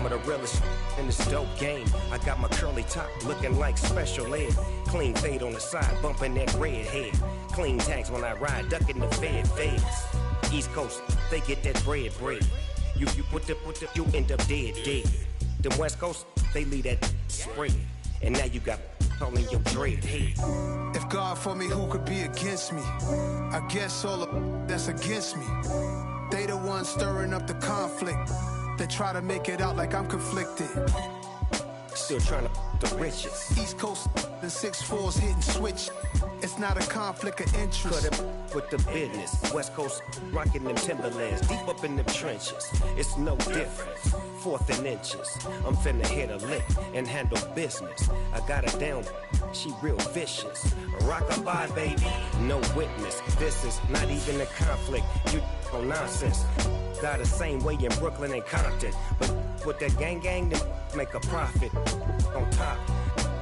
some of the realest in this dope game. I got my curly top looking like special ed. Clean fade on the side, bumping that red head. Clean tags when I ride, ducking the feds. East Coast, they get that bread. You put the, you end up dead. Them West Coast, they leave that spread. And now you got all in your dread head. If God for me, who could be against me? I guess all of that's against me. They the ones stirring up the conflict. They try to make it out like I'm conflicted. Still trying to the riches. East Coast, the 6'4s hitting switch. It's not a conflict of interest. Cut up with the business. West Coast rocking them Timberlands, deep up in them trenches. It's no difference. 4th and inches. I'm finna hit a lick and handle business. I got her down, she real vicious. Rockabye, baby, no witness. This is not even a conflict. You on nonsense. Got the same way in Brooklyn and Compton, but with that gang, then make a profit. On top,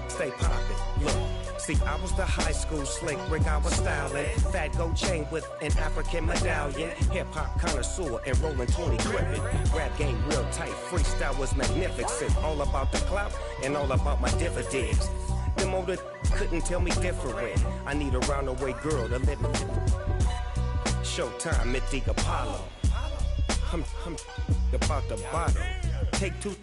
stay poppin'. Look. See, I was the high school slick Rick, I was styling. Fat gold chain with an African medallion. Hip-hop connoisseur and rolling 20 gripping. Rap game real tight, freestyle was magnificent. All about the clout and all about my dividends. Them older couldn't tell me different. I need a roundaway girl to live in. Showtime at the Apollo. I'm about the bottle. Take 2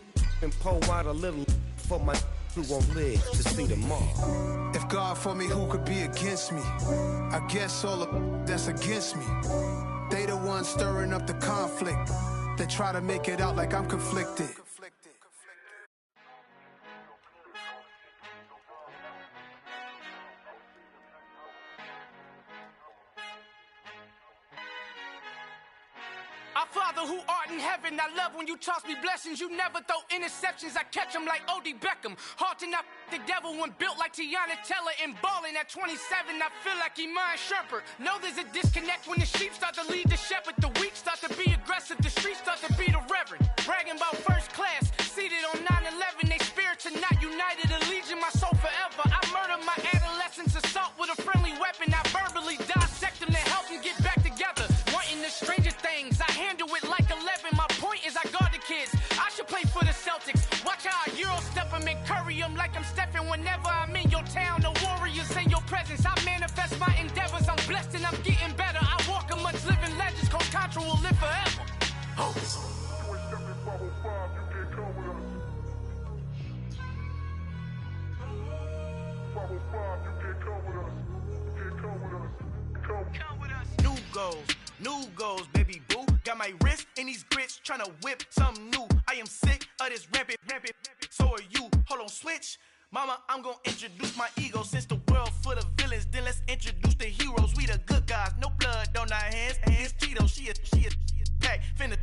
and pour out a little for my who won't live to see tomorrow. If God for me, who could be against me? I guess all of that's against me. They the ones stirring up the conflict. They try to make it out like I'm conflicted. Our Father who art in heaven, I love when you toss me blessings. You never throw interceptions, I catch them like O.D. Beckham. Hard to not the devil when built like Tiana Teller and balling at 27. I feel like Iman Shumpert. Know there's a disconnect when the sheep start to lead the shepherd. The weak start to be aggressive, the streets start to be the reverend. Bragging about first class, seated on 9/11. They spirits are not united, allegiance my soul forever. I murder my adolescence, assault with a friendly weapon. I verbally dissect them to help them get back together. Wanting the stranger things, I handle it like 11. My point is I guard the kids. I should play for the Celtics. Watch how I Euro step them and curry them like I'm Stephen. Whenever I'm in your town, the Warriors in your presence. I manifest my endeavors. I'm blessed and I'm getting better. I walk amongst living legends. Coach Contra will live forever. Oh. New goals, baby boo. Got my wrist in these grits, tryna whip something new. I am sick of this rampant. So are you. Hold on, switch. Mama, I'm gonna introduce my ego. Since the world full of villains, then let's introduce the heroes. We the good guys, no blood on our hands. Hands Tito, she a pack. Finna,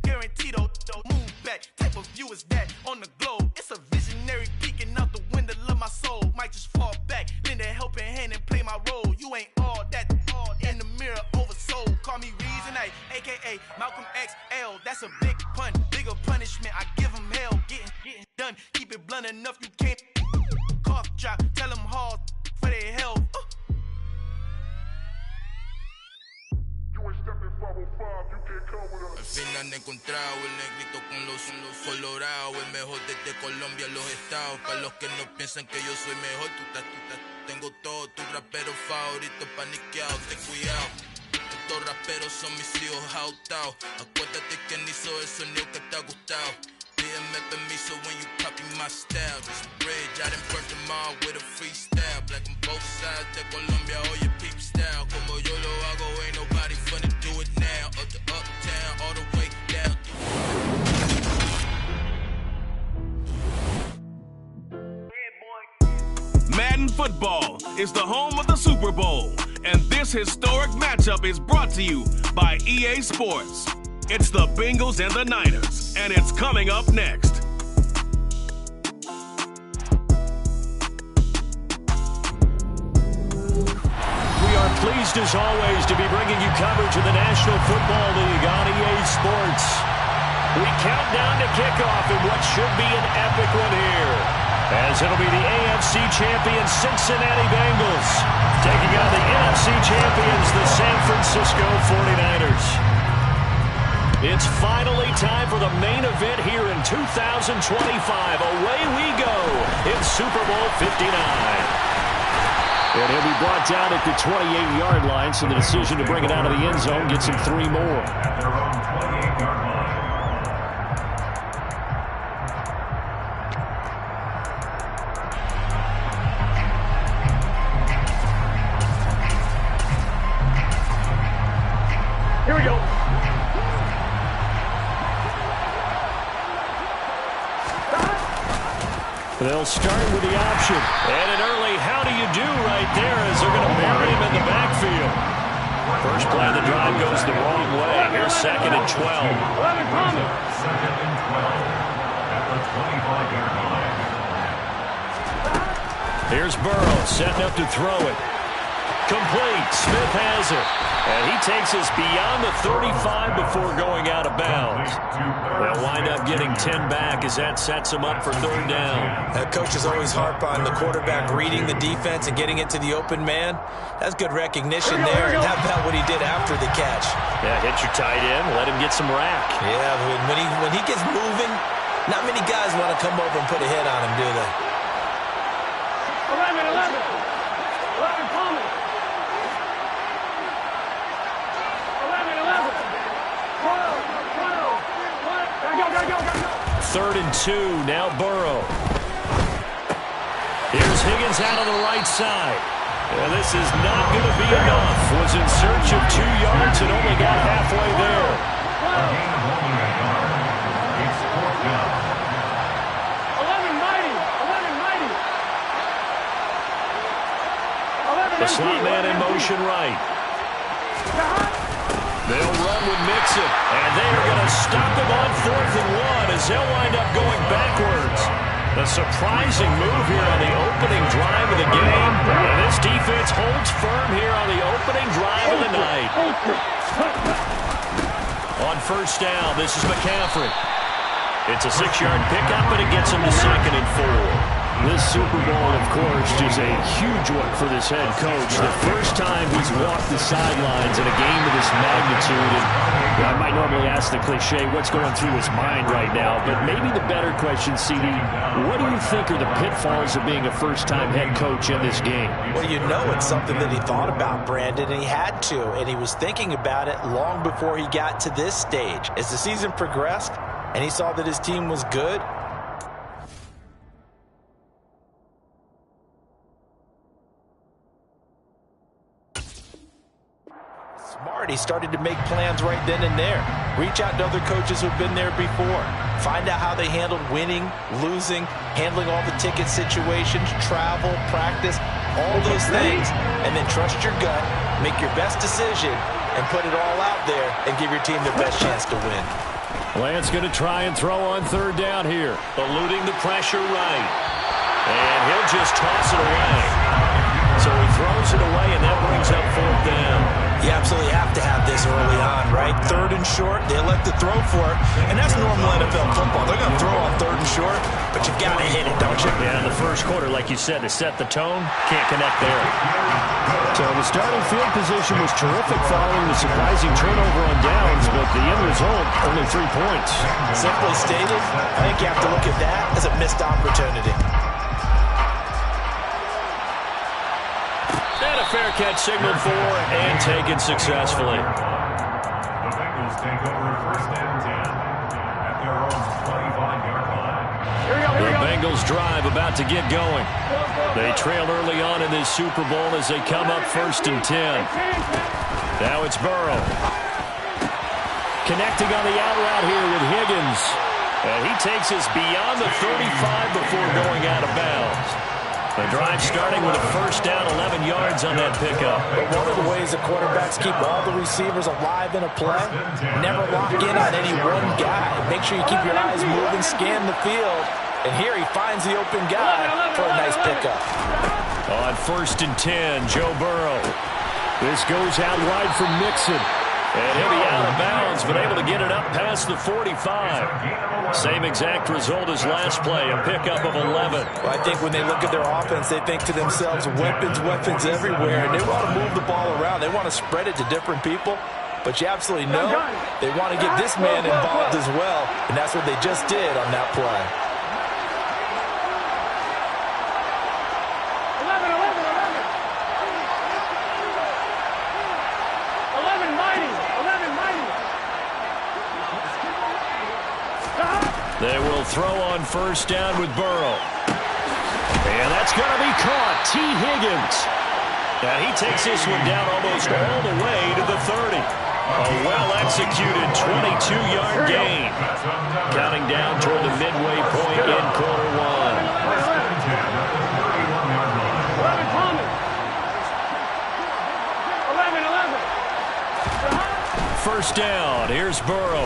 guaranteed. Move back. Type of view is that on the globe? It's a visionary peeking out the window of my soul. Might just fall back, lend a helping hand and play my role. You ain't all that. In the mirror, oversold. Call me Reason A, aka Malcolm XL. That's a big pun, bigger punishment. I give him hell, getting done. Keep it blunt enough, you can't. Cough drop, tell them hard for their health. Al fin han encontrado el negrito con los colorados, el mejor desde Colombia a los estados. Para los que no piensan que yo soy mejor, tengo todo, tus raperos favoritos paniqueados, ten cuidado. Estos raperos son mis hijos jautados. Acuérdate quién hizo el sonido que te ha gustado. Pídeme permiso when you copy my style. This bridge, I done burnt them all with a freestyle. Black on both sides de Colombia, oye peep style. Como yo lo hago, ain't nobody finna do it now. Up to uptown, all the way down. Madden Football is the home of the Super Bowl, and this historic matchup is brought to you by EA Sports. It's the Bengals and the Niners, and it's coming up next. We are pleased as always to be bringing you coverage of the National Football League on EA Sports. We count down to kickoff in what should be an epic one here, as it'll be the AFC champion Cincinnati Bengals taking on the NFC champions, the San Francisco 49ers. It's finally time for the main event here in 2025. Away we go in Super Bowl 59. And he'll be brought down at the 28-yard line, so the decision to bring it out of the end zone gets him 3 more. At their own 28-yard line. Here we go. They'll start with the option. And an early how do you do right there as they're going to bury him in the backfield. First play of the drive goes the wrong way. Here's 2nd and 12. 2nd and 12 at the 25-yard line. Here's Burrow setting up to throw it. Complete. Smith has it. And he takes us beyond the 35 before going out of bounds. They'll wind up getting 10 back as that sets him up for 3rd down. That coach is always harp on the quarterback reading the defense and getting it to the open man. That's good recognition there. And how about what he did after the catch? Yeah, hit your tight end, let him get some rack. Yeah, when he gets moving, not many guys want to come over and put a hit on him, do they? 11 coming. 3rd and 2, now Burrow. Here's Higgins out on the right side. And this is not going to be enough. Was in search of 2 yards and only got halfway there. A gain of 1 yard. It's 4th down. 11 mighty. The slot man in motion right. They'll run with Mixon, and they are going to stop him on 4th and 1 as they'll wind up going backwards. A surprising move here on the opening drive of the game. And this defense holds firm here on the opening drive of the night. On 1st down, this is McCaffrey. It's a 6-yard pickup, but it gets him to 2nd and 4. This Super Bowl, of course, is a huge one for this head coach. The first time he's walked the sidelines in a game of this magnitude. And I might normally ask the cliche, what's going through his mind right now? But maybe the better question, CD, what do you think are the pitfalls of being a first-time head coach in this game? Well, you know it's something that he thought about, Brandon, and he had to. And he was thinking about it long before he got to this stage. As the season progressed and he saw that his team was good, he started to make plans right then and there. Reach out to other coaches who've been there before. Find out how they handled winning, losing, handling all the ticket situations, travel, practice, all those things. And then trust your gut, make your best decision, and put it all out there and give your team the best chance to win. Lance going to try and throw on 3rd down here. Eluding the pressure right. And he'll just toss it away. So he throws it away, and that brings up 4th down. You absolutely have to have this early on, right? 3rd and short, they elect to throw for it, and that's normal NFL football. They're going to throw on 3rd and short, but you've got to hit it, don't you? Yeah, in the first quarter, like you said, to set the tone, can't connect there. So the starting field position was terrific following the surprising turnover on downs, but the end result, only 3 points. Simply stated, I think you have to look at that as a missed opportunity. And a fair catch signaled for and taken successfully. The Bengals take over 1st and 10 at their own 25-yard line. The Bengals drive about to get going. They trail early on in this Super Bowl as they come up 1st and 10. Now it's Burrow. Connecting on the out route here with Higgins. And he takes us beyond the 35 before going out of bounds. The drive starting with a 1st down, 11 yards on that pickup. But one of the ways the quarterbacks keep all the receivers alive in a play, never lock in on any one guy. Make sure you keep your eyes moving, scan the field. And here he finds the open guy for a nice pickup. On 1st and 10, Joe Burrow. This goes out wide for Mixon. And he'll be out of bounds, but able to get it up past the 45. Same exact result as last play, a pickup of 11. Well, I think when they look at their offense, they think to themselves, weapons everywhere, and they want to move the ball around. They want to spread it to different people. but you absolutely know they want to get this man involved as well, and that's what they just did on that play. 11 mighty. They will throw on first down with Burrow. And that's going to be caught. T. Higgins. And he takes this one down almost all the way to the 30. A well-executed 22-yard gain. Counting down toward the midway point in quarter one. 11 Thomas. 11. First down. Here's Burrow.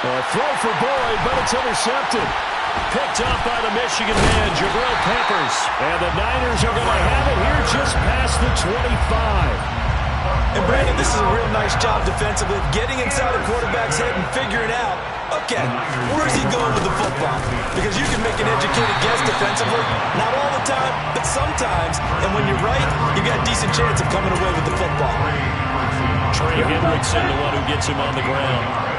A throw for Boyd, but it's intercepted. Picked up by the Michigan man, Jabril Peppers. And the Niners are going to have it here just past the 25. And Brandon, this is a real nice job defensively, getting inside a quarterback's head and figuring out, okay, where's he going with the football? Because you can make an educated guess defensively, not all the time, but sometimes. And when you're right, you got a decent chance of coming away with the football. Trey Hendrickson, the one who gets him on the ground.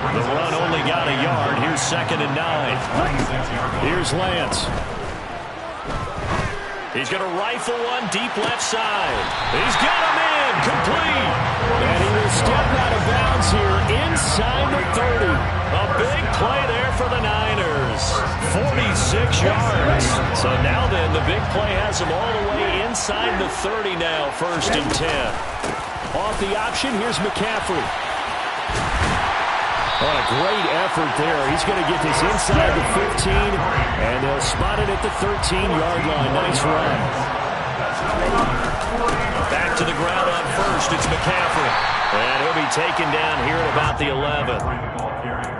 The run only got a yard. Here's 2nd and 9. Here's Lance. He's going to rifle one deep left side. He's got him in. Complete. And he will step out of bounds here inside the 30. A big play there for the Niners. 46 yards. So now then, the big play has him all the way inside the 30 now. 1st and 10. Off the option, here's McCaffrey. What a great effort there. He's going to get this inside the 15, and they'll spot it at the 13-yard line. Nice run. Back to the ground on first. It's McCaffrey. And he'll be taken down here at about the 11.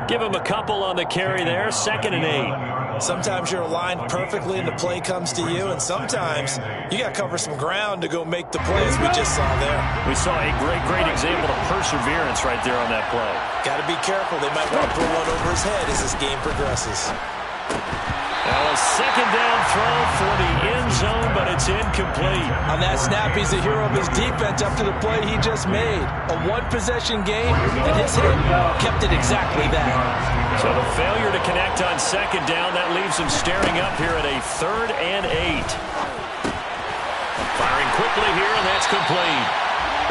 Give him a couple on the carry there. 2nd and 8. Sometimes you're aligned perfectly and the play comes to you, and sometimes you got to cover some ground to go make the plays we just saw there. We saw a great example of perseverance right there on that play. Got to be careful. They might want to put one over his head as this game progresses. Now a 2nd down throw for the end zone, but it's incomplete. On that snap, he's a hero of his defense after the play he just made. A one-possession game, and his hit kept it exactly that. So the failure to connect on 2nd down, that leaves him staring up here at a 3rd and 8. Firing quickly here, and that's complete.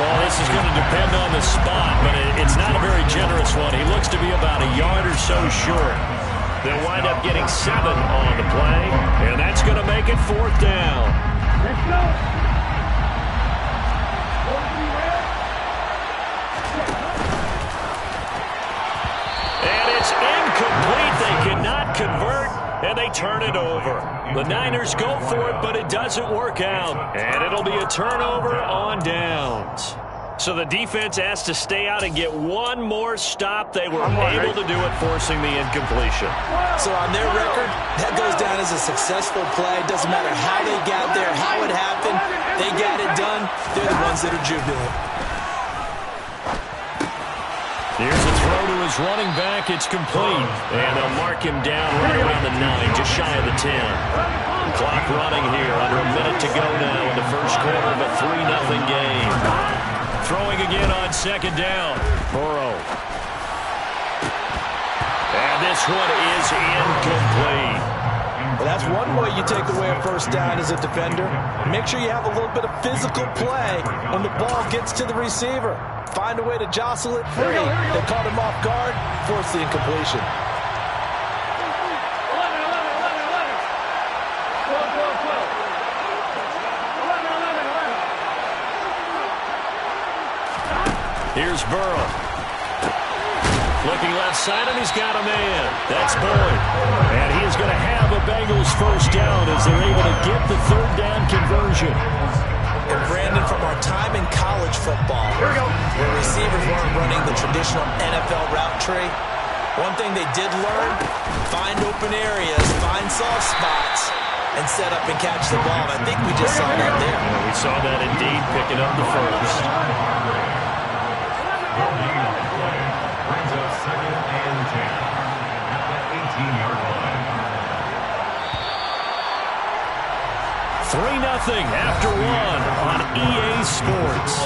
Well, this is going to depend on the spot, but it's not a very generous one. He looks to be about a yard or so short. They'll wind up getting 7 on the play, and that's going to make it 4th down. Let's go. And it's incomplete. They cannot convert, and they turn it over. The Niners go for it, but it doesn't work out, and it'll be a turnover on downs. So the defense has to stay out and get one more stop. They were able to do it, forcing the incompletion. So on their record, that goes down as a successful play. Doesn't matter how they got there, how it happened. They got it done. They're the ones that are jubilant. Here's a throw to his running back. It's complete. And they'll mark him down right around the 9, just shy of the 10. Clock running here. Under a minute to go now in the first quarter of a 3-0 game. Throwing again on 2nd down. Burrow. And this one is incomplete. Well, that's one way you take away a first down as a defender. Make sure you have a little bit of physical play when the ball gets to the receiver. Find a way to jostle it free. They caught him off guard, force the incompletion. 11. Here's Burrow. Looking left side, and he's got a man. That's Boyd. And he is going to have a Bengals first down as they're able to get the 3rd down conversion. And Brandon, from our time in college football, where receivers weren't running the traditional NFL route tree, one thing they did learn, find open areas, find soft spots, and set up and catch the ball. And I think we just saw that there. Yeah, we saw that indeed, picking up the first. Brings up 2nd and 10 at the 18-yard line. 3-0 after 1 on EA Sports.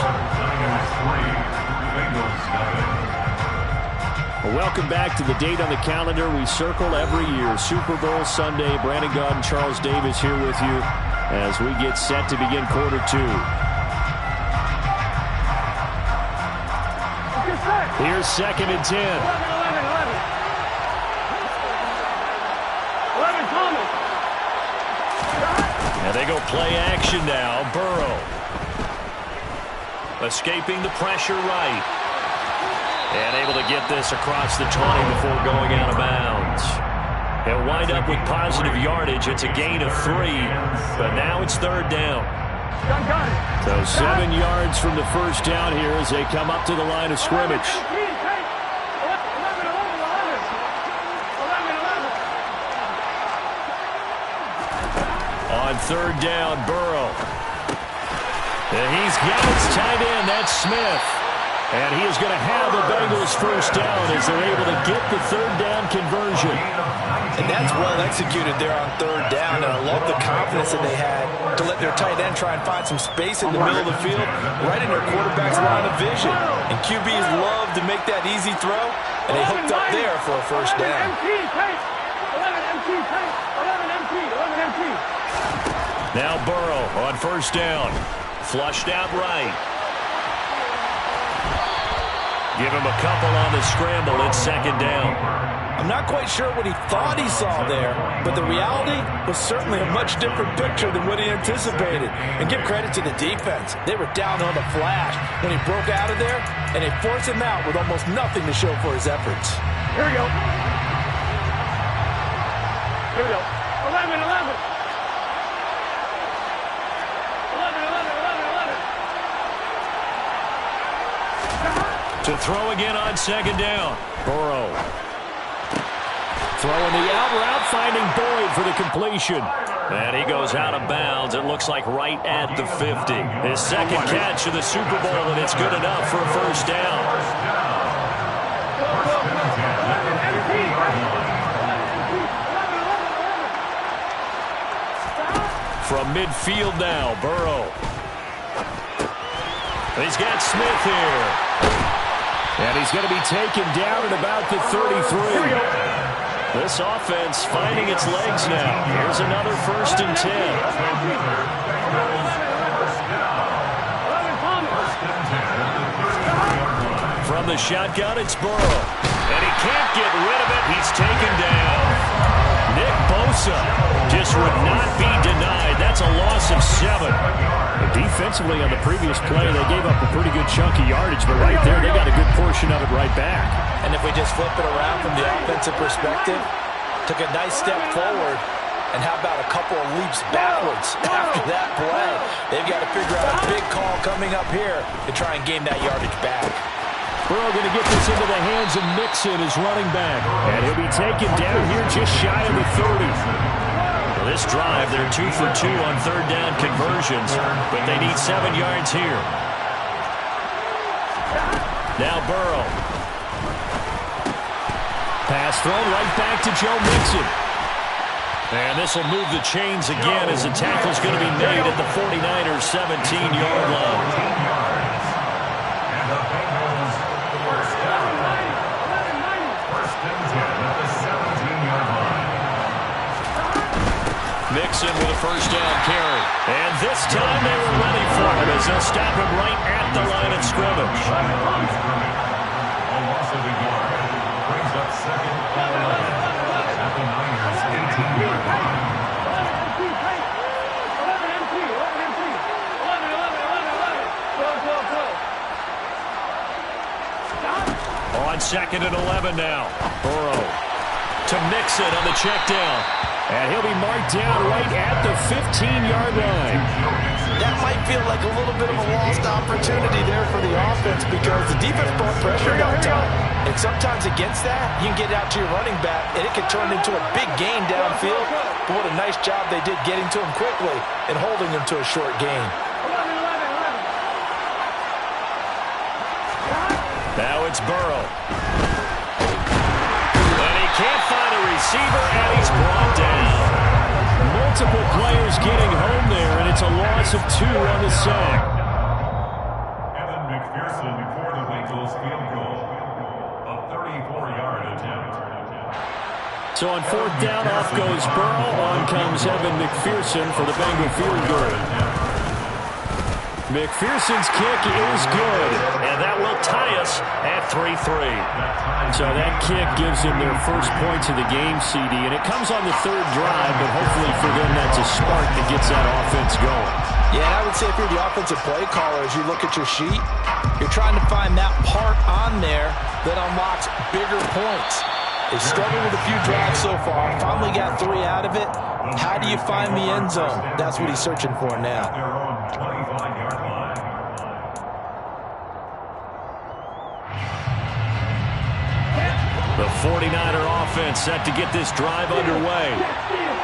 Well, welcome back to the date on the calendar we circle every year. Super Bowl Sunday. Brandon Gaud and Charles Davis here with you as we get set to begin quarter 2. Here's 2nd and 10. 11 Thomas. And they go play action now. Burrow. Escaping the pressure right. And able to get this across the 20 before going out of bounds. He'll wind up with positive yardage. It's a gain of 3. But now it's 3rd down. So 7 yards from the first down here as they come up to the line of scrimmage. On 3rd down, Burrow. And he's got his tight end. That's Smith. And he is going to have the Bengals first down as they're able to get the 3rd down conversion. And that's well executed there on 3rd down. And I love the confidence that they had to let their tight end try and find some space in the middle of the field, right in their quarterback's line of vision. And QBs love to make that easy throw, and they hooked up there for a first down. 11 MT. Now Burrow on 1st down. Flushed out right. Give him a couple on the scramble. It's 2nd down. I'm not quite sure what he thought he saw there, but the reality was certainly a much different picture than what he anticipated. And give credit to the defense. They were down on the flash when he broke out of there, and they forced him out with almost nothing to show for his efforts. Here we go. 11. To throw again on 2nd down. Burrow. Throwing the out route, finding Boyd for the completion. And he goes out of bounds. It looks like right at the 50. His 2nd catch of the Super Bowl, and it's good enough for a first down. From midfield now, Burrow. He's got Smith here. And he's going to be taken down at about the 33. This offense finding its legs now. Here's another 1st and 10. From the shotgun, it's Burrow. And he can't get rid of it. He's taken down. Nick Bosa just would not be denied. That's a loss of 7. Defensively on the previous play, they gave up a pretty good chunk of yardage, but right there, they got a good portion of it right back. And if we just flip it around from the offensive perspective, took a nice step forward, and how about a couple of leaps backwards after that play? They've got to figure out a big call coming up here to try and gain that yardage back. Burrow going to get this into the hands of Mixon, his running back. And he'll be taken down here just shy of the 30. This drive, they're 2 for 2 on 3rd down conversions, but they need 7 yards here. Now Burrow. Pass thrown right back to Joe Mixon. And this will move the chains again as the tackle's going to be made at the 49ers' 17-yard line. Mixon with a first down carry. And this time they were ready for him as they'll stop him right at the line of scrimmage. Brings up 2nd and 11 at the Niners' 18-yard line. 11 MT. On 2nd and 11 now. Burrow to Mixon on the check down. And he'll be marked down right at the 15-yard line. That might feel like a little bit of a lost opportunity there for the offense because the defense brought pressure that time. And sometimes against that, you can get out to your running back, and it can turn into a big gain downfield. But what a nice job they did getting to him quickly and holding him to a short gain. Now it's Burrow. And he can't receiver, and he's brought down. Multiple players getting home there, and a loss of 2 on the sack. Evan McPherson for the Bengals field goal. A 34-yard attempt. So on 4th down, off goes Burrow. On comes Evan McPherson for the Bengal field goal. McPherson's kick is good, and that will tie us at 3-3. So that kick gives them their first points of the game, CD, and it comes on the 3rd drive, but hopefully for them that's a spark that gets that offense going. Yeah, and I would say if you're the offensive play caller, as you look at your sheet, you're trying to find that part on there that unlocks bigger points. They've struggled with a few drives so far, finally got 3 out of it. How do you find the end zone? That's what he's searching for now. Their own 25-yard line. The 49er offense set to get this drive underway.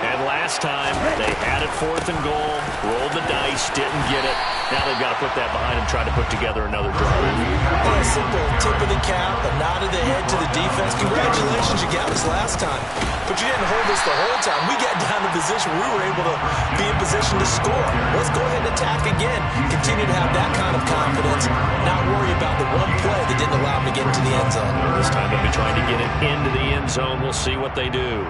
And last time, they had it 4th and goal, rolled the dice, didn't get it. Now they've got to put that behind them, try to put together another drive. A simple tip of the cap, a nod of the head to the defense. Congratulations, you got us last time. But you didn't hold us the whole time. We got down to the position we were able to be in position to score. Let's go ahead and attack again. Continue to have that kind of confidence. Not worry about the one play that didn't allow them to get into the end zone. This time they'll be trying to get it into the end zone. We'll see what they do.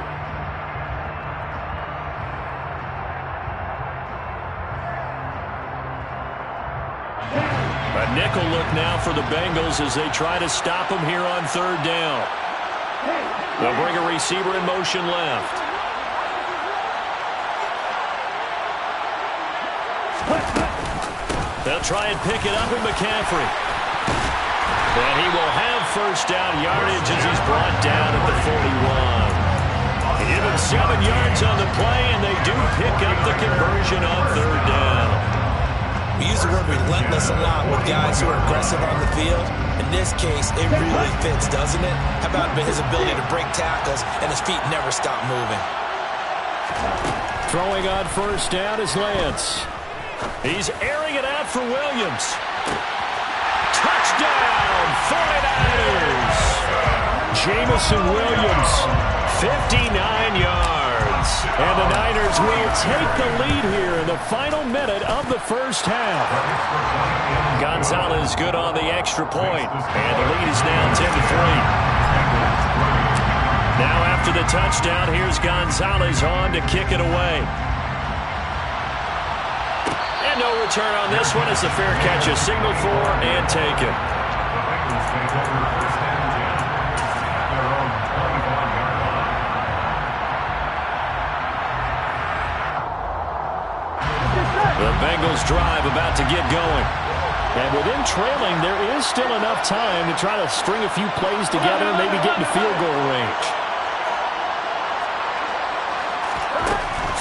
A nickel look now for the Bengals as they try to stop them here on 3rd down. They'll bring a receiver in motion left. They'll try and pick it up with McCaffrey. And he will have first down yardage as he's brought down at the 41. He gave him 7 yards on the play, and they do pick up the conversion on 3rd down. We use the word relentless a lot with guys who are aggressive on the field. In this case, it really fits, doesn't it? How about his ability to break tackles and his feet never stop moving? Throwing on 1st down is Lance. He's airing it out for Williams. Touchdown, 49ers! Jamison Williams, 59 yards. And the Niners will take the lead here in the final minute of the 1st half. Gonzalez good on the extra point. And the lead is now 10-3. Now after the touchdown, here's Gonzalez on to kick it away. And no return on this one as the fair catch is signaled for and taken. The Bengals drive about to get going. And with them trailing, there is still enough time to try to string a few plays together and maybe get into field goal range.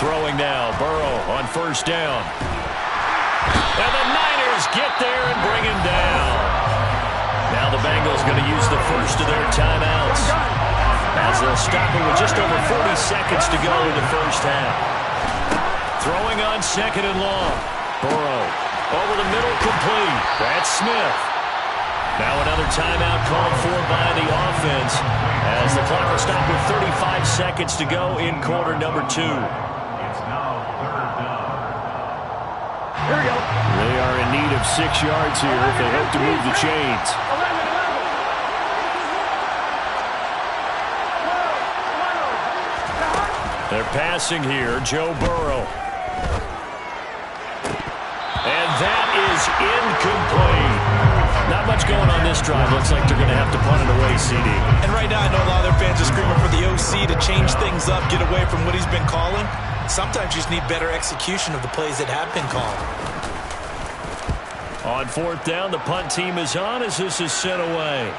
Throwing now, Burrow on 1st down. And the Niners get there and bring him down. Now the Bengals going to use the first of their timeouts as they'll stop it with just over 40 seconds to go in the 1st half. Throwing on 2nd and long. Burrow over the middle, complete. That's Smith. Now another timeout called for by the offense as the clock will stop with 35 seconds to go in quarter number 2. It's now 3rd down. Here we go. They are in need of 6 yards here if they hope to move the chains. 11. They're passing here, Joe Burrow. And that is incomplete. Not much going on this drive. Looks like they're going to have to punt it away, CD. And right now, I know a lot of their fans are screaming for the OC to change things up, get away from what he's been calling. Sometimes you just need better execution of the plays that have been called. On 4th down, the punt team is on as this is sent away.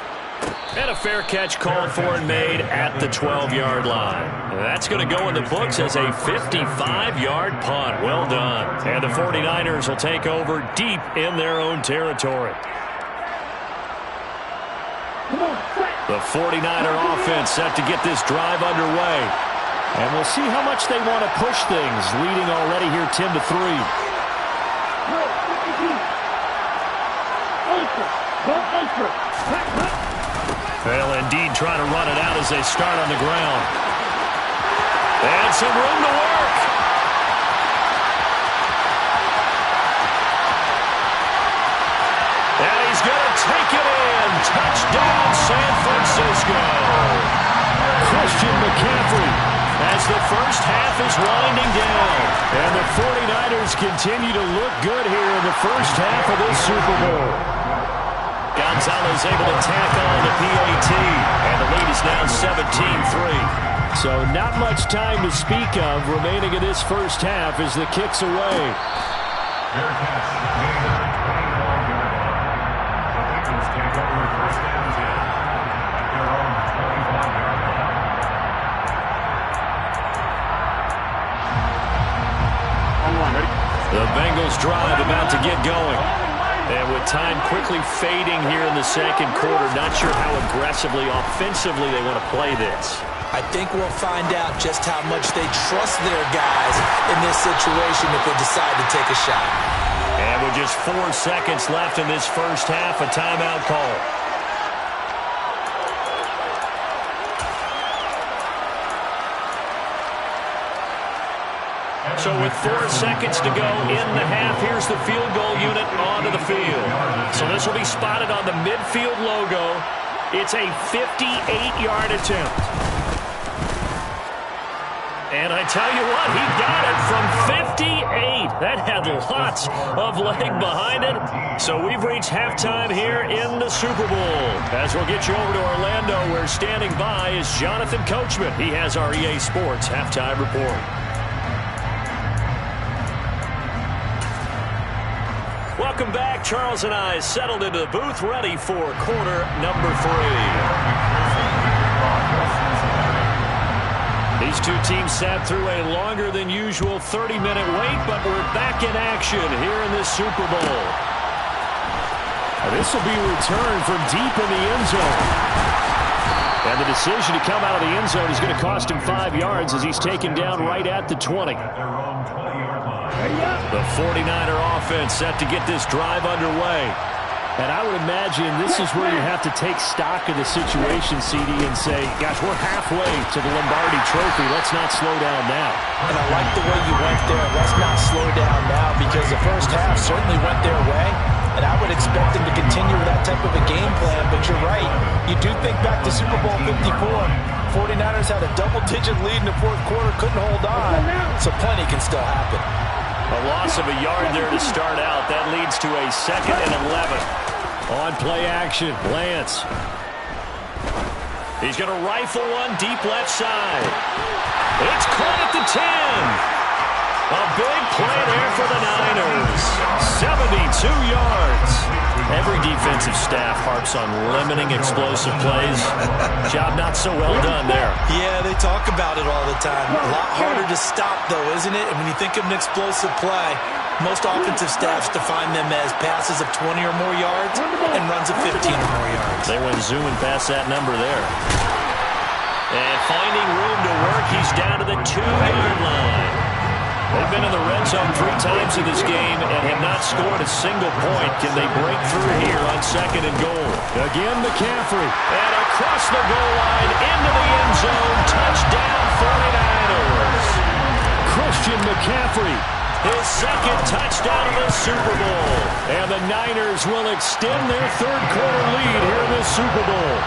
And a fair catch called for and made at the 12-yard line. That's going to go in the books as a 55-yard punt. Well done. And the 49ers will take over deep in their own territory. The 49er offense set to get this drive underway. And we'll see how much they want to push things, leading already here 10-3. They'll indeed try to run it out as they start on the ground. And some room to work. is winding down. And the 49ers continue to look good here in the first half of this Super Bowl. Gonzalez able to tack on the PAT, and the lead is now 17-3. So not much time to speak of remaining in this first half as the kick's away. Fair catch, made at the 24-yard line. The Bengals take over first and 10 at their own 25-yard line. The Bengals drive about to get going. And with time quickly fading here in the second quarter, not sure how aggressively, offensively they want to play this. I think we'll find out just how much they trust their guys in this situation if they decide to take a shot. And with just 4 seconds left in this first half, a timeout call. So with 4 seconds to go in the half, here's the field goal unit onto the field. So this will be spotted on the midfield logo. It's a 58-yard attempt. And I tell you what, he got it from 58. That had lots of leg behind it. So we've reached halftime here in the Super Bowl. As we'll get you over to Orlando, where standing by is Jonathan Coachman. He has our EA Sports halftime report. Welcome back. Charles and I settled into the booth, ready for quarter number 3. These two teams sat through a longer than usual 30-minute wait, but we're back in action here in this Super Bowl. This will be returned from deep in the end zone. And the decision to come out of the end zone is going to cost him 5 yards as he's taken down right at the 20. The 49er offense set to get this drive underway. And I would imagine this is where you have to take stock of the situation, CD, and say, gosh, we're halfway to the Lombardi Trophy. Let's not slow down now. And I like the way you went there. Let's not slow down now, because the first half certainly went their way. And I would expect them to continue with that type of a game plan. But you're right. You do think back to Super Bowl 54. 49ers had a double-digit lead in the fourth quarter, couldn't hold on. So plenty can still happen. A loss of a yard there to start out. That leads to a 2nd and 11. On play action, Lance. He's going to rifle one deep left side. It's caught at the 10. A big play there for the Niners. 72 yards. Every defensive staff harps on limiting explosive plays. Job not so well done there. Yeah, they talk about it all the time. A lot harder to stop, though, isn't it? And when you think of an explosive play, most offensive staffs define them as passes of 20 or more yards and runs of 15 or more yards. They went zooming past that number there. And finding room to work, he's down to the 2-yard line. They've been in the red zone 3 times in this game and have not scored a single point. Can they break through here on 2nd and goal? Again, McCaffrey. And across the goal line, into the end zone. Touchdown, 49ers. Christian McCaffrey, his 2nd touchdown of the Super Bowl. And the Niners will extend their 3rd quarter lead here in this Super Bowl.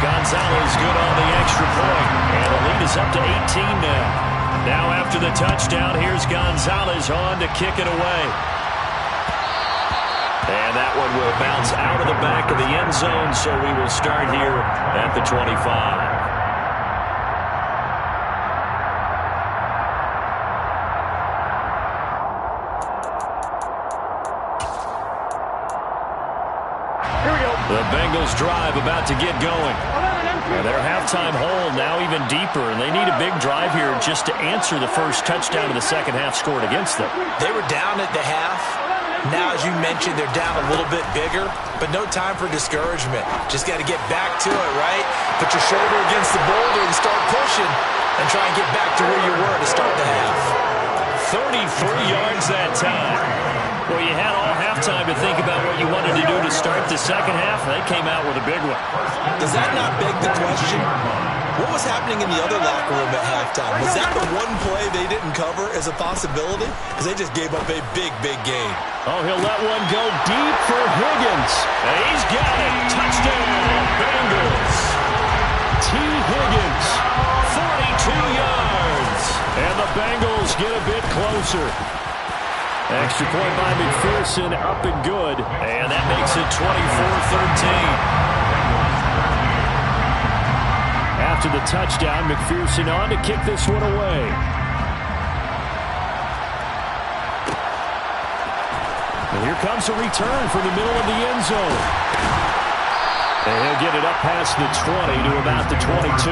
Gonzalez good on the extra point. And the lead is up to 18 now. Now after the touchdown, here's Gonzalez on to kick it away. And that one will bounce out of the back of the end zone, so we will start here at the 25. The Bengals drive about to get going. Their halftime hole now even deeper, and they need a big drive here just to answer the first touchdown of the second half scored against them. They were down at the half. Now, as you mentioned, they're down a little bit bigger, but no time for discouragement. Just got to get back to it, right? Put your shoulder against the boulder and start pushing and try and get back to where you were to start the half. 33 yards that time. Well, you had all halftime to think about what you wanted to do to start the second half. They came out with a big one. Does that not beg the question? What was happening in the other locker room at halftime? Was that the one play they didn't cover as a possibility? Because they just gave up a big, big gain. Oh, he'll let one go deep for Higgins. And he's got it. Touchdown, Bengals. T. Higgins, 42 yards. And things get a bit closer. Extra point by McPherson, up and good. And that makes it 24-13. After the touchdown, McPherson on to kick this one away. And here comes a return from the middle of the end zone. And he'll get it up past the 20 to about the 22.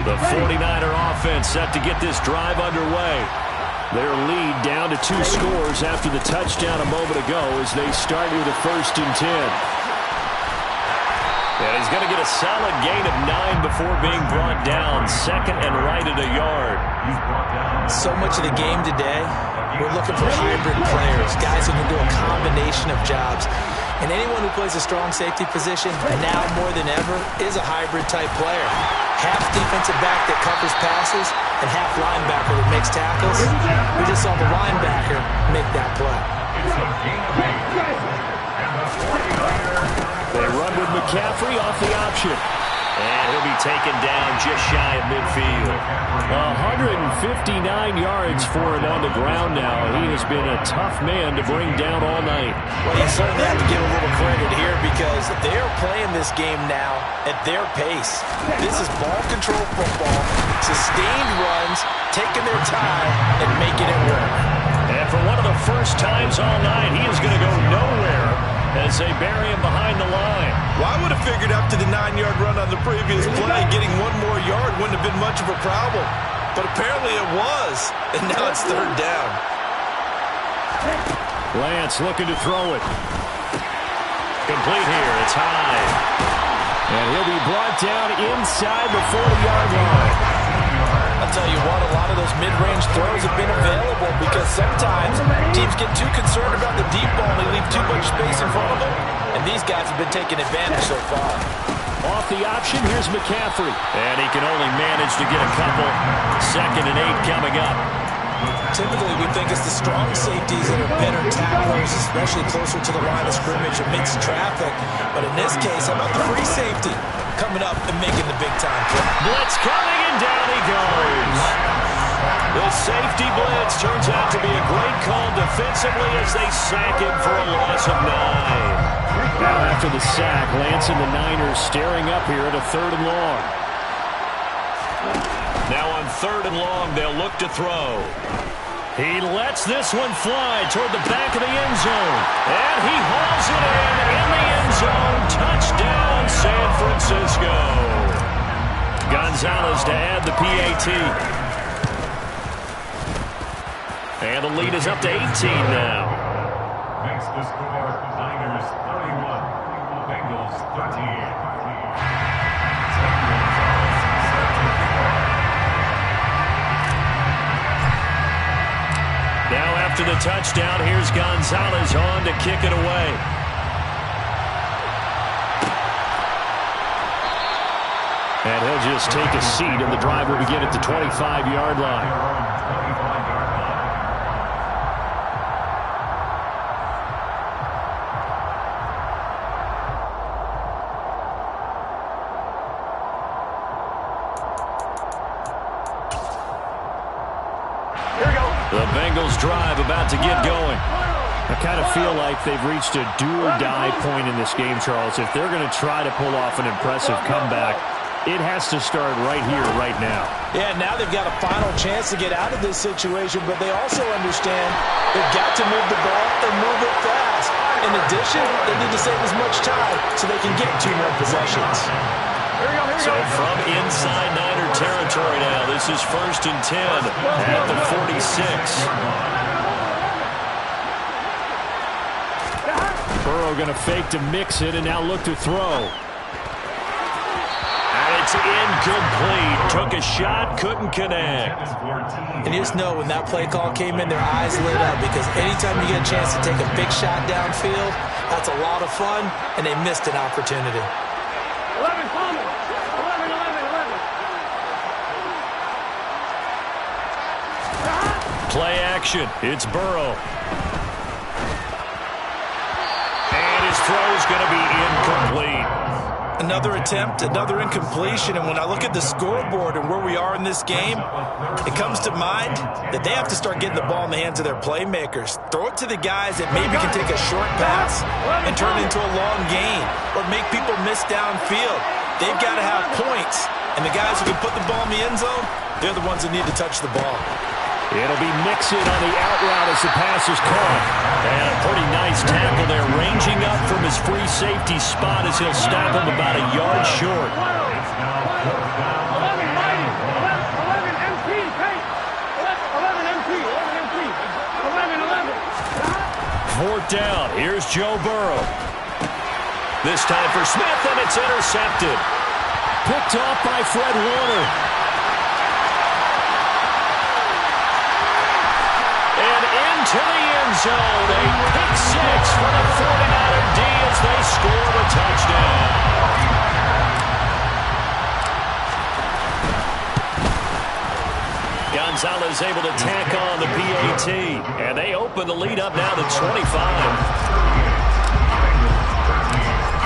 The 49er offense set to get this drive underway. Their lead down to 2 scores after the touchdown a moment ago as they start with a 1st and 10. And he's going to get a solid gain of 9 before being brought down. 2nd and right at a yard. So much of the game today, we're looking for hybrid players, guys who can do a combination of jobs. And anyone who plays a strong safety position, now more than ever, is a hybrid-type player. Half defensive back that covers passes and half linebacker that makes tackles. We just saw the linebacker make that play. They run with McCaffrey off the option. And he'll be taken down just shy of midfield. 159 yards for him on the ground now. He has been a tough man to bring down all night. Well, you certainly have to give a little credit here because they're playing this game now at their pace. This is ball control football, sustained runs, taking their time, and making it work. And for one of the first times all night, he is going to go nowhere as they bury him behind the line. Well, I would have figured after the 9-yard run on the previous play, getting 1 more yard wouldn't have been much of a problem. But apparently it was, and now it's 3rd down. Lance looking to throw it. Complete here. It's high. And he'll be brought down inside the 40-yard line. I'll tell you what, a lot of those mid-range throws have been available because sometimes teams get too concerned about the deep ball and they leave too much space in front of them. And these guys have been taking advantage so far. Off the option, here's McCaffrey. And he can only manage to get a couple. 2nd and 8 coming up. Typically, we think it's the strong safeties that are better tacklers, especially closer to the line of scrimmage amidst traffic. But in this case, how about the free safety coming up and making the big-time play? Blitz coming, and down he goes. The safety blitz turns out to be a great call defensively as they sack him for a loss of 9. Now after the sack, Lance and the Niners staring up here at a 3rd and long. Now on 3rd and long, they'll look to throw. He lets this one fly toward the back of the end zone. And he hauls it in the end zone. Touchdown, San Francisco. Gonzalez to add the PAT. And the lead is up to 18 now. Makes the score Niners 31, Bengals 13. Now after the touchdown, here's Gonzalez on to kick it away. And he'll just take a seat, and the drive will begin at the 25-yard line. The Bengals drive about to get going. I kind of feel like they've reached a do-or-die point in this game, Charles. If they're going to try to pull off an impressive comeback, it has to start right here, right now. Yeah, now they've got a final chance to get out of this situation, but they also understand they've got to move the ball and move it fast. In addition, they need to save as much time so they can get 2 more possessions. So from inside Niner territory now, this is 1st and 10 at the 46. Burrow going to fake to mix it and now look to throw. And it's incomplete. Took a shot, couldn't connect. And you just know when that play call came in, their eyes lit up because anytime you get a chance to take a big shot downfield, that's a lot of fun, and they missed an opportunity. 11 coming. 11. Play action. It's Burrow. And his throw's going to be incomplete. Another attempt, another incompletion, and when I look at the scoreboard and where we are in this game, it comes to mind that they have to start getting the ball in the hands of their playmakers. Throw it to the guys that maybe can take a short pass and turn it into a long gain or make people miss downfield. They've got to have points, and the guys who can put the ball in the end zone, they're the ones that need to touch the ball. It'll be Mixon on the out route as the pass is caught. And a pretty nice tackle there, ranging up from his free safety spot as he'll stop him about a yard short. It's now 4th down. 11 MP, 11 MP. 4th down. Here's Joe Burrow. This time for Smith, and it's intercepted. Picked off by Fred Warner. To the end zone, a pick six for the 49er D as they score the touchdown. Gonzalez able to tack on the PAT, and they open the lead up now to 25.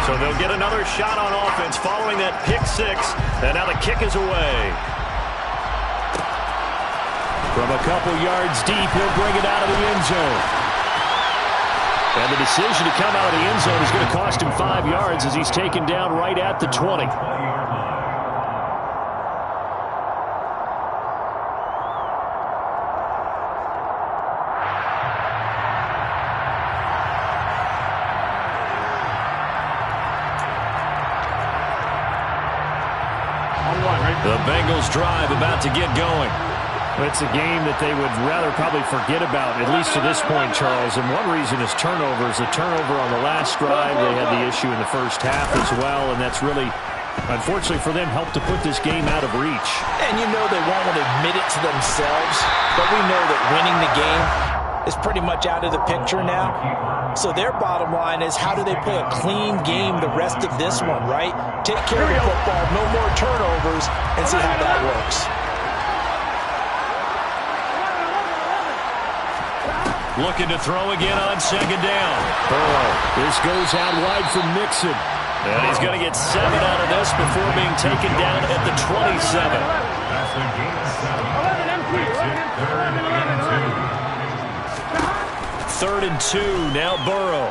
So they'll get another shot on offense following that pick six, and now the kick is away. From a couple yards deep, he'll bring it out of the end zone. And the decision to come out of the end zone is going to cost him 5 yards as he's taken down right at the 20. The Bengals drive about to get going. It's a game that they would rather probably forget about, at least to this point, Charles. And one reason is turnovers. A turnover on the last drive. They had the issue in the first half as well, and that's really, unfortunately for them, helped to put this game out of reach. And you know they won't want to admit it to themselves, but we know that winning the game is pretty much out of the picture now. So their bottom line is, how do they play a clean game the rest of this one, right? Take care of the football, no more turnovers, and see how that works. Looking to throw again on 2nd down. Burrow. This goes out wide for Mixon. And he's going to get 7 out of this before being taken down at the 27. That's the game of 7. 3rd and 2. Now Burrow.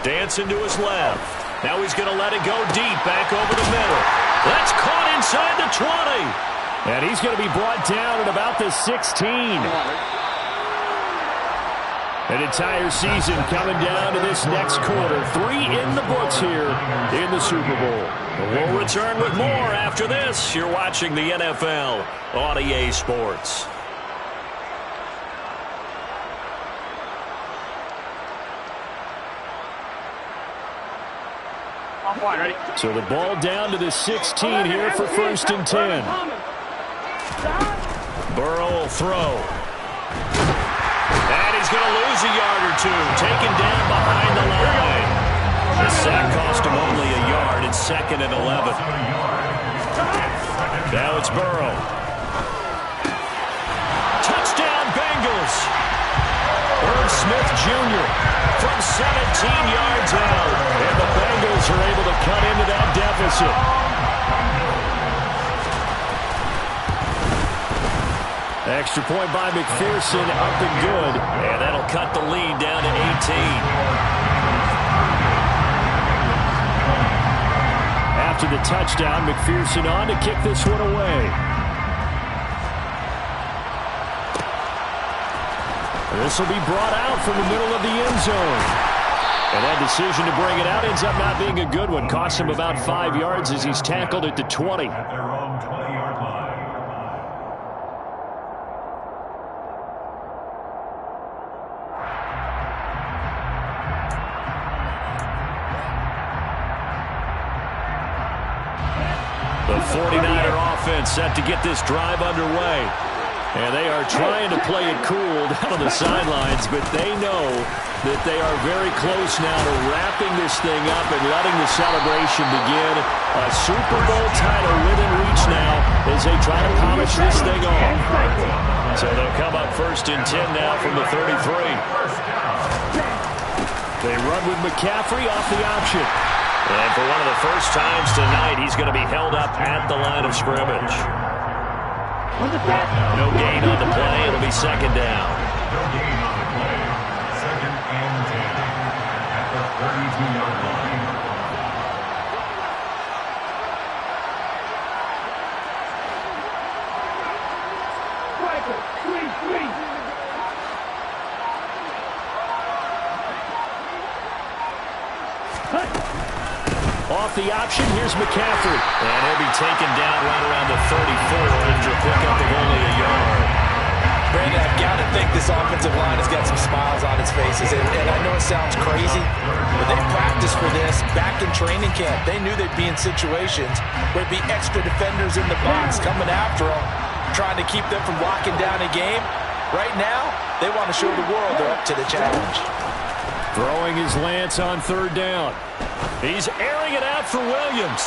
Dancing to his left. Now he's going to let it go deep, back over the middle. That's caught inside the 20. And he's going to be brought down at about the 16. An entire season coming down to this next quarter. 3 in the books here in the Super Bowl. We'll return with more after this. You're watching the NFL on EA Sports. So the ball down to the 16 here for 1st and 10. Burrow will throw. And he's going to lose a yard or two. Taken down behind the line. The sack cost him only a yard. It's 2nd and 11. Now it's Burrow. Touchdown Bengals. Irv Smith Jr. from 17 yards out. And the Bengals are able to cut into that deficit. Extra point by McPherson, up and good. And that'll cut the lead down to 18. After the touchdown, McPherson on to kick this one away. This will be brought out from the middle of the end zone. And that decision to bring it out ends up not being a good one. Cost him about 5 yards as he's tackled at the 20. At their own 20-yard line. The 49er offense set to get this drive underway. And they are trying to play it cool down on the sidelines, but they know that they are very close now to wrapping this thing up and letting the celebration begin. A Super Bowl title within reach now as they try to polish this thing off. So they'll come up 1st and 10 now from the 33. They run with McCaffrey off the option. And for one of the first times tonight, he's going to be held up at the line of scrimmage. No gain on the play. It'll be 2nd down. No gain on the play. 2nd and 10 at the 32-yard line. Off the option, here's McCaffrey. And he'll be taken down right around the 34 after a pickup of only a yard. Brandon, I've got to think this offensive line has got some smiles on its faces. And I know it sounds crazy, but they practiced for this back in training camp. They knew they'd be in situations where there'd be extra defenders in the box coming after them, trying to keep them from locking down a game. Right now, they want to show the world they're up to the challenge. Throwing his Lance on 3rd down. He's airing it out for Williams.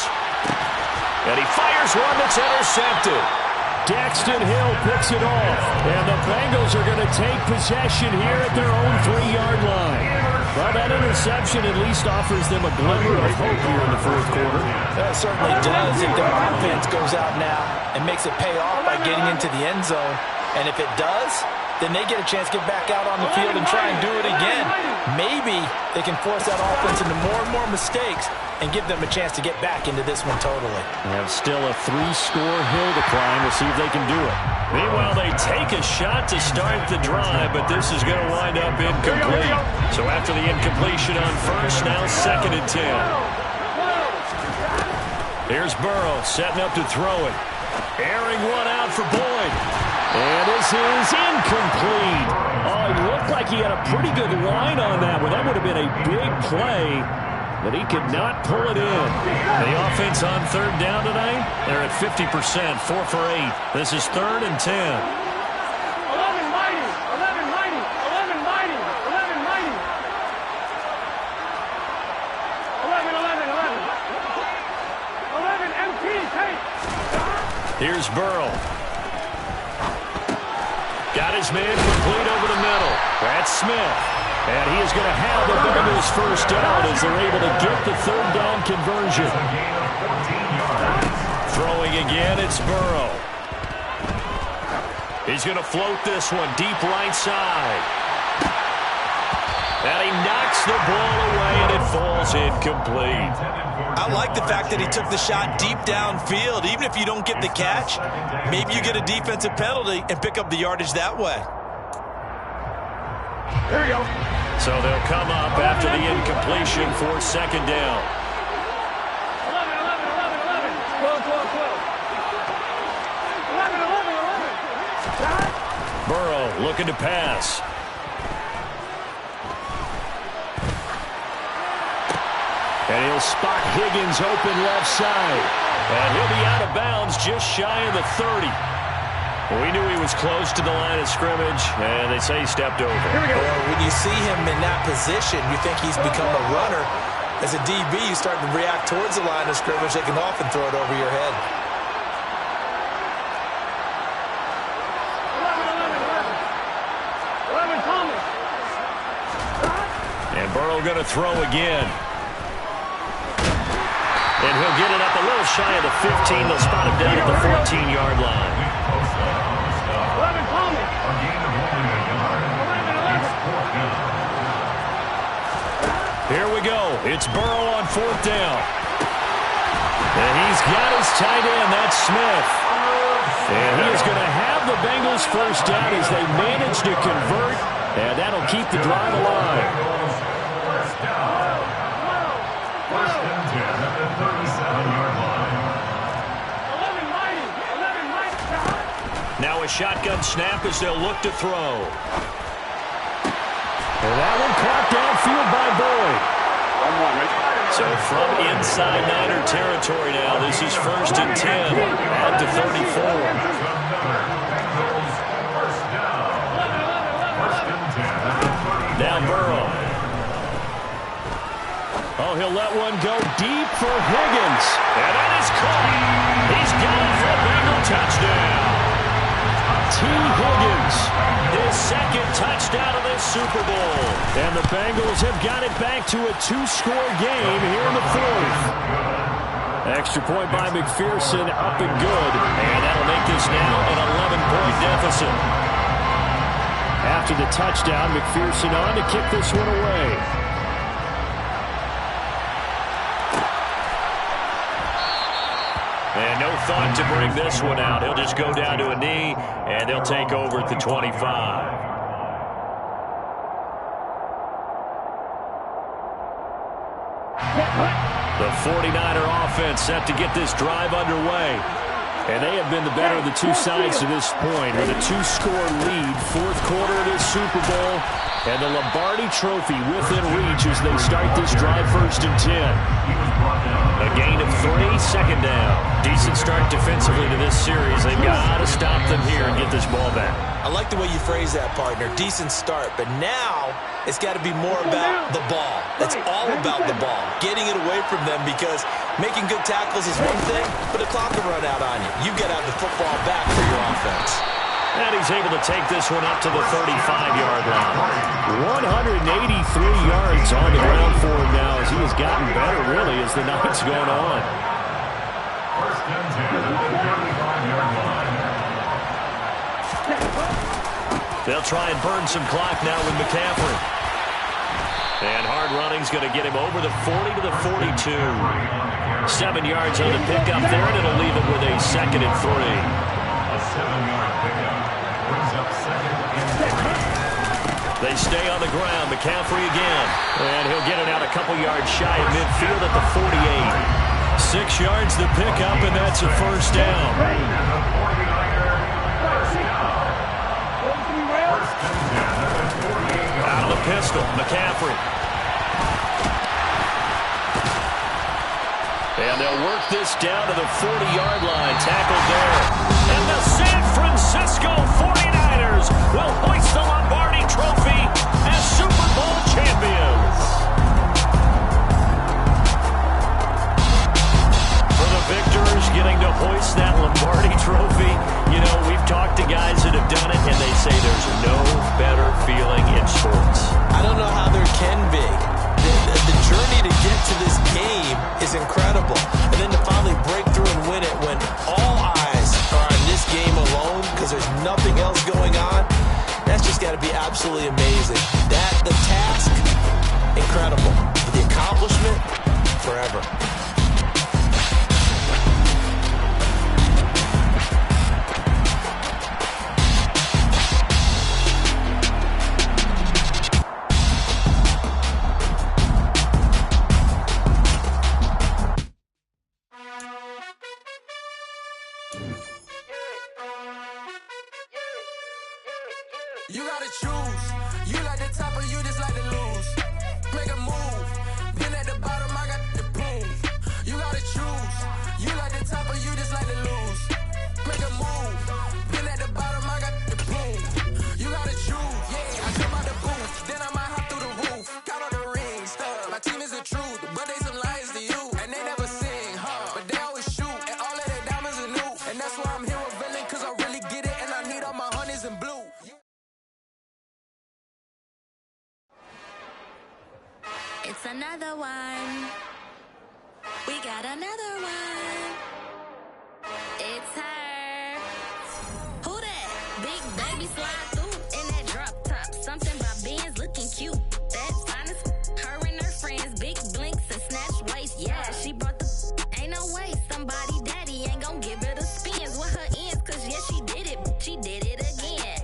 And he fires one that's intercepted. Daxton Hill picks it off. And the Bengals are going to take possession here at their own 3-yard line. Well, that interception at least offers them a glimmer of hope here in the 4th quarter. That certainly does. If their offense goes out now and makes it pay off by getting into the end zone, and if it does, then they get a chance to get back out on the field and try and do it again. Maybe they can force that offense into more and more mistakes and give them a chance to get back into this one totally. They have still a 3-score hill to climb. We'll see if they can do it. Meanwhile, they take a shot to start the drive, but this is going to wind up incomplete. So after the incompletion on 1st, now 2nd and 10. Here's Burrow setting up to throw it. Airing one out for Boyd. And this is incomplete. Oh, it looked like he had a pretty good line on that one. That would have been a big play, but he could not pull it in. The offense on 3rd down tonight, they're at 50%, 4 for 8. This is 3rd and 10. 11 mighty, 11 mighty, 11 mighty, 11 mighty. 11, 11, 11. 11 MT, take. Here's Burrow. Got his man complete over the middle. That's Smith. And he is going to have the Bengals 1st down as they're able to get the 3rd down conversion. Throwing again, it's Burrow. He's going to float this one deep right side. And he knocks the ball away, and it falls incomplete. I like the fact that he took the shot deep downfield. Even if you don't get the catch, maybe you get a defensive penalty and pick up the yardage that way. Here we go. So they'll come up after the incompletion for 2nd down. 11, 11, 11, 11. 12, 12, 12. 11, 11, 11. Burrow looking to pass. And he'll spot Higgins open left side. And he'll be out of bounds just shy of the 30. We knew he was close to the line of scrimmage, and they say he stepped over. Well, when you see him in that position, you think he's become a runner. As a DB, you start to react towards the line of scrimmage. They can often throw it over your head. 11, 11, 11. 11 Thomas. And Burrow going to throw again. And he'll get it up a little shy of the 15. They'll spot him down at the 14-yard line. 11 Thomas. Here we go. It's Burrow on 4th down. And he's got his tight end. That's Smith. And he is going to have the Bengals 1st down as they manage to convert. And that'll keep the drive alive. Now a shotgun snap as they'll look to throw. And that one caught downfield by Boyd. So from inside Niner territory now, this is 1st and 10 at the 34. Now Burrow. Oh, he'll let one go deep for Higgins. And that is caught. He's got it for a Bengal touchdown. T. Higgins, his second touchdown of this Super Bowl. And the Bengals have got it back to a 2-score game here in the fourth. Extra point by McPherson, up and good. And that'll make this now an 11-point deficit. After the touchdown, McPherson on to kick this one away. And no thought to bring this one out. He'll just go down to a knee, and they'll take over at the 25. The 49er offense set to get this drive underway. And they have been the better of the two sides to this point with a 2-score lead, fourth quarter of this Super Bowl, and the Lombardi Trophy within reach as they start this drive 1st and 10. A gain of 3, second down. Decent start defensively to this series. They've got to stop them here and get this ball back. I like the way you phrase that, partner. Decent start, but now it's got to be more about the ball. It's all about the ball, getting it away from them, because making good tackles is one thing, but the clock will run out on you. You got to have the football back for your offense. And he's able to take this one up to the 35-yard line. 183 yards on the ground for him now as he has gotten better, really, as the night's going on. First and 10 at the 35-yard line. They'll try and burn some clock now with McCaffrey. And hard running's going to get him over the 40 to the 42. 7 yards on the pickup there, and it'll leave him with a 2nd and 3. A 7-yard pickup brings up 2nd and 3. They stay on the ground. McCaffrey again. And he'll get it out a couple yards shy of midfield at the 48. 6 yards the pickup, and that's a first down. Out of the pistol, McCaffrey. And they'll work this down to the 40-yard line. Tackled there. And the San Francisco 49ers will hoist the Lombardi Trophy as Super Bowl champions. For the victors getting to hoist that Lombardi Trophy, you know, we've talked to guys that have done it, and they say there's no better feeling in sports. I don't know how there can be. The journey to get to this game is incredible. And then to finally break through and win it when all eyes are on this game alone because there's nothing else going on, that's just got to be absolutely amazing. The task, incredible. The accomplishment, forever. You gotta choose. You like the top or you just like to lose. Make a move. Then at the bottom, I got the boom. You gotta choose. You like the top or you just like to lose. Make a move. Then at the bottom, I got the boom. You gotta choose. Yeah, I come out the booth. Then I might hop through the roof. Count on the rings. My team is the truth, but they some liars to you. And they never sing, but they always shoot. And all of their diamonds are new. And that's why I'm here with villain, cause I really get it. And I need all my honeys in blue. It's another one. We got another one. It's her. Who that? Big baby slide through in that drop top. Something about Benz looking cute. That's honest. Her and her friends, big blinks and snatch waist. Yeah, she brought the. Ain't no way somebody daddy ain't gon' give her the spins with her ends. Cause yeah, she did it. She did it again.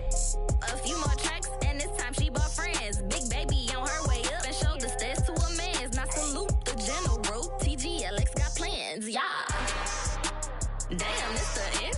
A few more tracks and this time she bought friends. Big baby on her way up and showed the stairs to a man's. Now salute the general. TGLX got plans, yeah. Damn, it's the end.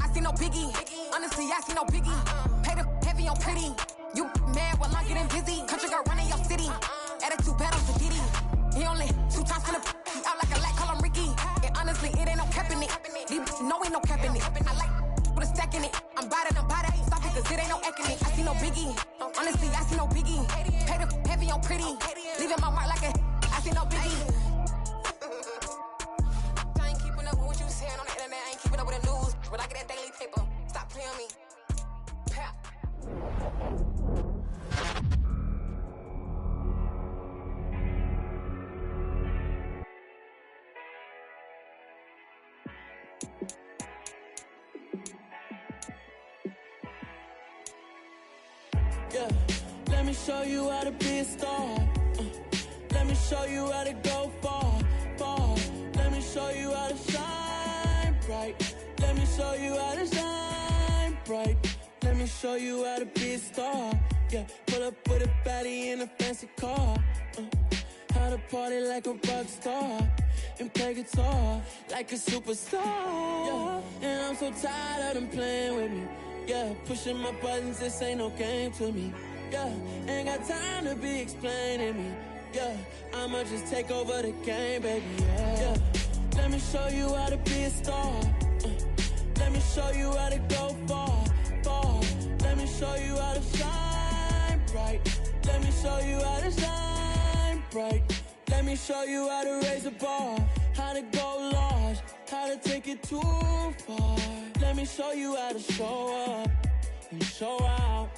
I see no biggie. Honestly, I see no biggie. Pay the heavy on pretty. You mad while I'm getting busy. Country girl running your city. Attitude bad on the Diddy. He only 2 times from the he out like a light, call him Ricky. And honestly, it ain't no cap in it. These no ain't no cap in it. I like put a stack in it. I'm by that, ain't stop it, cause it ain't no acting it. I see no biggie. Honestly, I see no biggie. Pay the heavy on pretty. Leaving my mark like a I see no biggie. I ain't keeping up with what you saying on the internet. I ain't keeping up with the news. But I get that daily paper. Stop playing me. Pap. Yeah, let me show you how to be a star. Let me show you how to go far, far. Let me show you how to shine bright. Let me show you how to shine bright. Let me show you how to be a star. Yeah, pull up with a baddie in a fancy car. How to party like a rock star and play guitar like a superstar. Yeah, and I'm so tired of them playing with me. Yeah, pushing my buttons, this ain't no game to me. Yeah, ain't got time to be explaining me. Yeah, I'ma just take over the game, baby. Yeah, let me show you how to be a star. Let me show you how to go far, far. Let me show you how to shine bright. Let me show you how to shine bright. Let me show you how to raise the bar, how to go large, how to take it too far. Let me show you how to show up and show out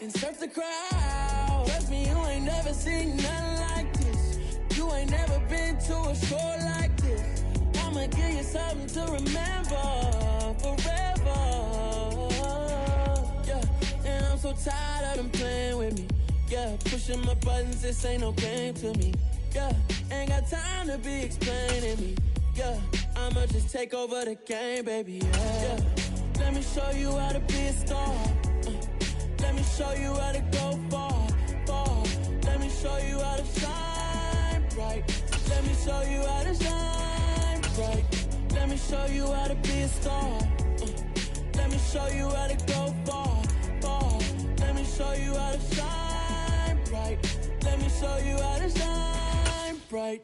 and surf the crowd. Trust me, you ain't never seen nothing like this. You ain't never been to a show like this. I'ma give you something to remember forever. Yeah, and I'm so tired of them playing with me. Yeah, pushing my buttons, this ain't no game to me. Yeah, ain't got time to be explaining me. Yeah, I'ma just take over the game, baby. Yeah, let me show you how to be a star. Let me show you how to go far, far. Let me show you how to shine bright. Let me show you how to shine bright. Let me show you how to be a star. Let me show you how to go far, far. Let me show you how to shine bright. Let me show you how to shine bright.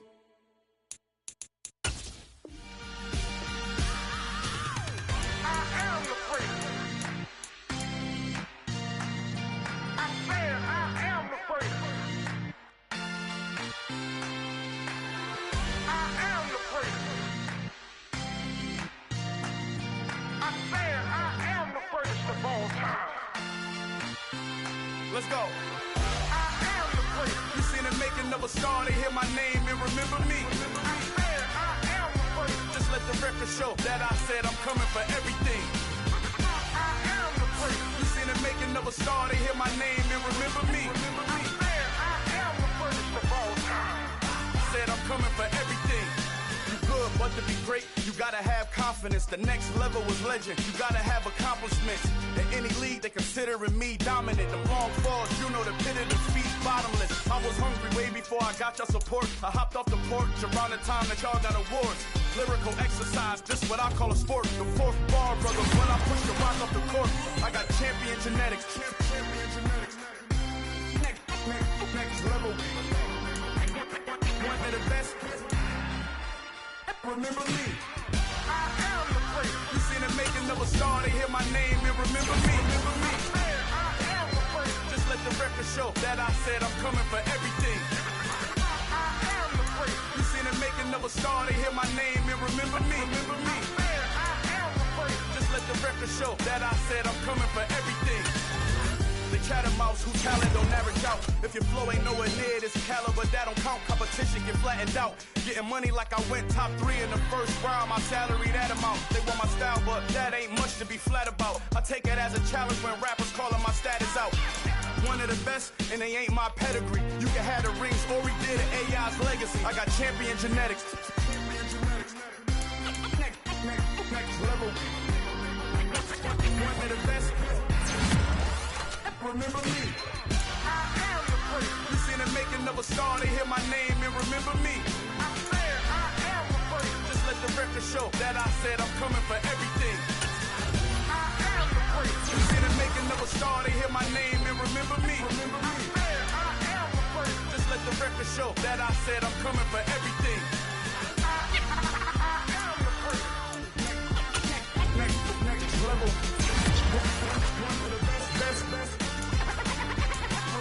Let's go. I am the place. You seen the making of a star, they hear my name and remember me. I am the place. Just let the record show that I said I'm coming for everything. I am the place. You seen the making of a star, they hear my name and remember me. I am the first of all time. Said I'm coming for everything. You good, but to be great, you gotta have confidence. The next level was legend. You gotta have accomplishments. In any league, they considering me dominant. The long falls, you know the pit of defeat, bottomless. I was hungry way before I got your support. I hopped off the porch around the time that y'all got awards. Lyrical exercise, this what I call a sport. The fourth bar, brother, when I push the rock off the court. I got champion genetics. Champion genetics. Next level. One of the best. Remember me. I am the place. You seen the making of a star, they hear my name and remember me. Remember me. I am the place. Just let the record show that I said I'm coming for everything. I am the place. You seen the making of a star, they hear my name and remember me. Remember me. I am the place. Just let the record show that I said I'm coming for everything. The chattermouths who talent don't average out. If your flow ain't nowhere near this caliber, that don't count. Competition get flattened out. Getting money like I went top 3 in the first round. My salary that amount. They want my style, but that ain't much to be flat about. I take it as a challenge when rappers calling my status out. One of the best, and they ain't my pedigree. You can have the rings, or we did an AI's legacy. I got champion genetics. Next level. One of the best. Remember me. I am the place. You seen the making of a star, they hear my name and remember me. I said I am the place. Just let the record show that I said I'm coming for everything. record show that I said I'm coming for everything. Next level. One of the best.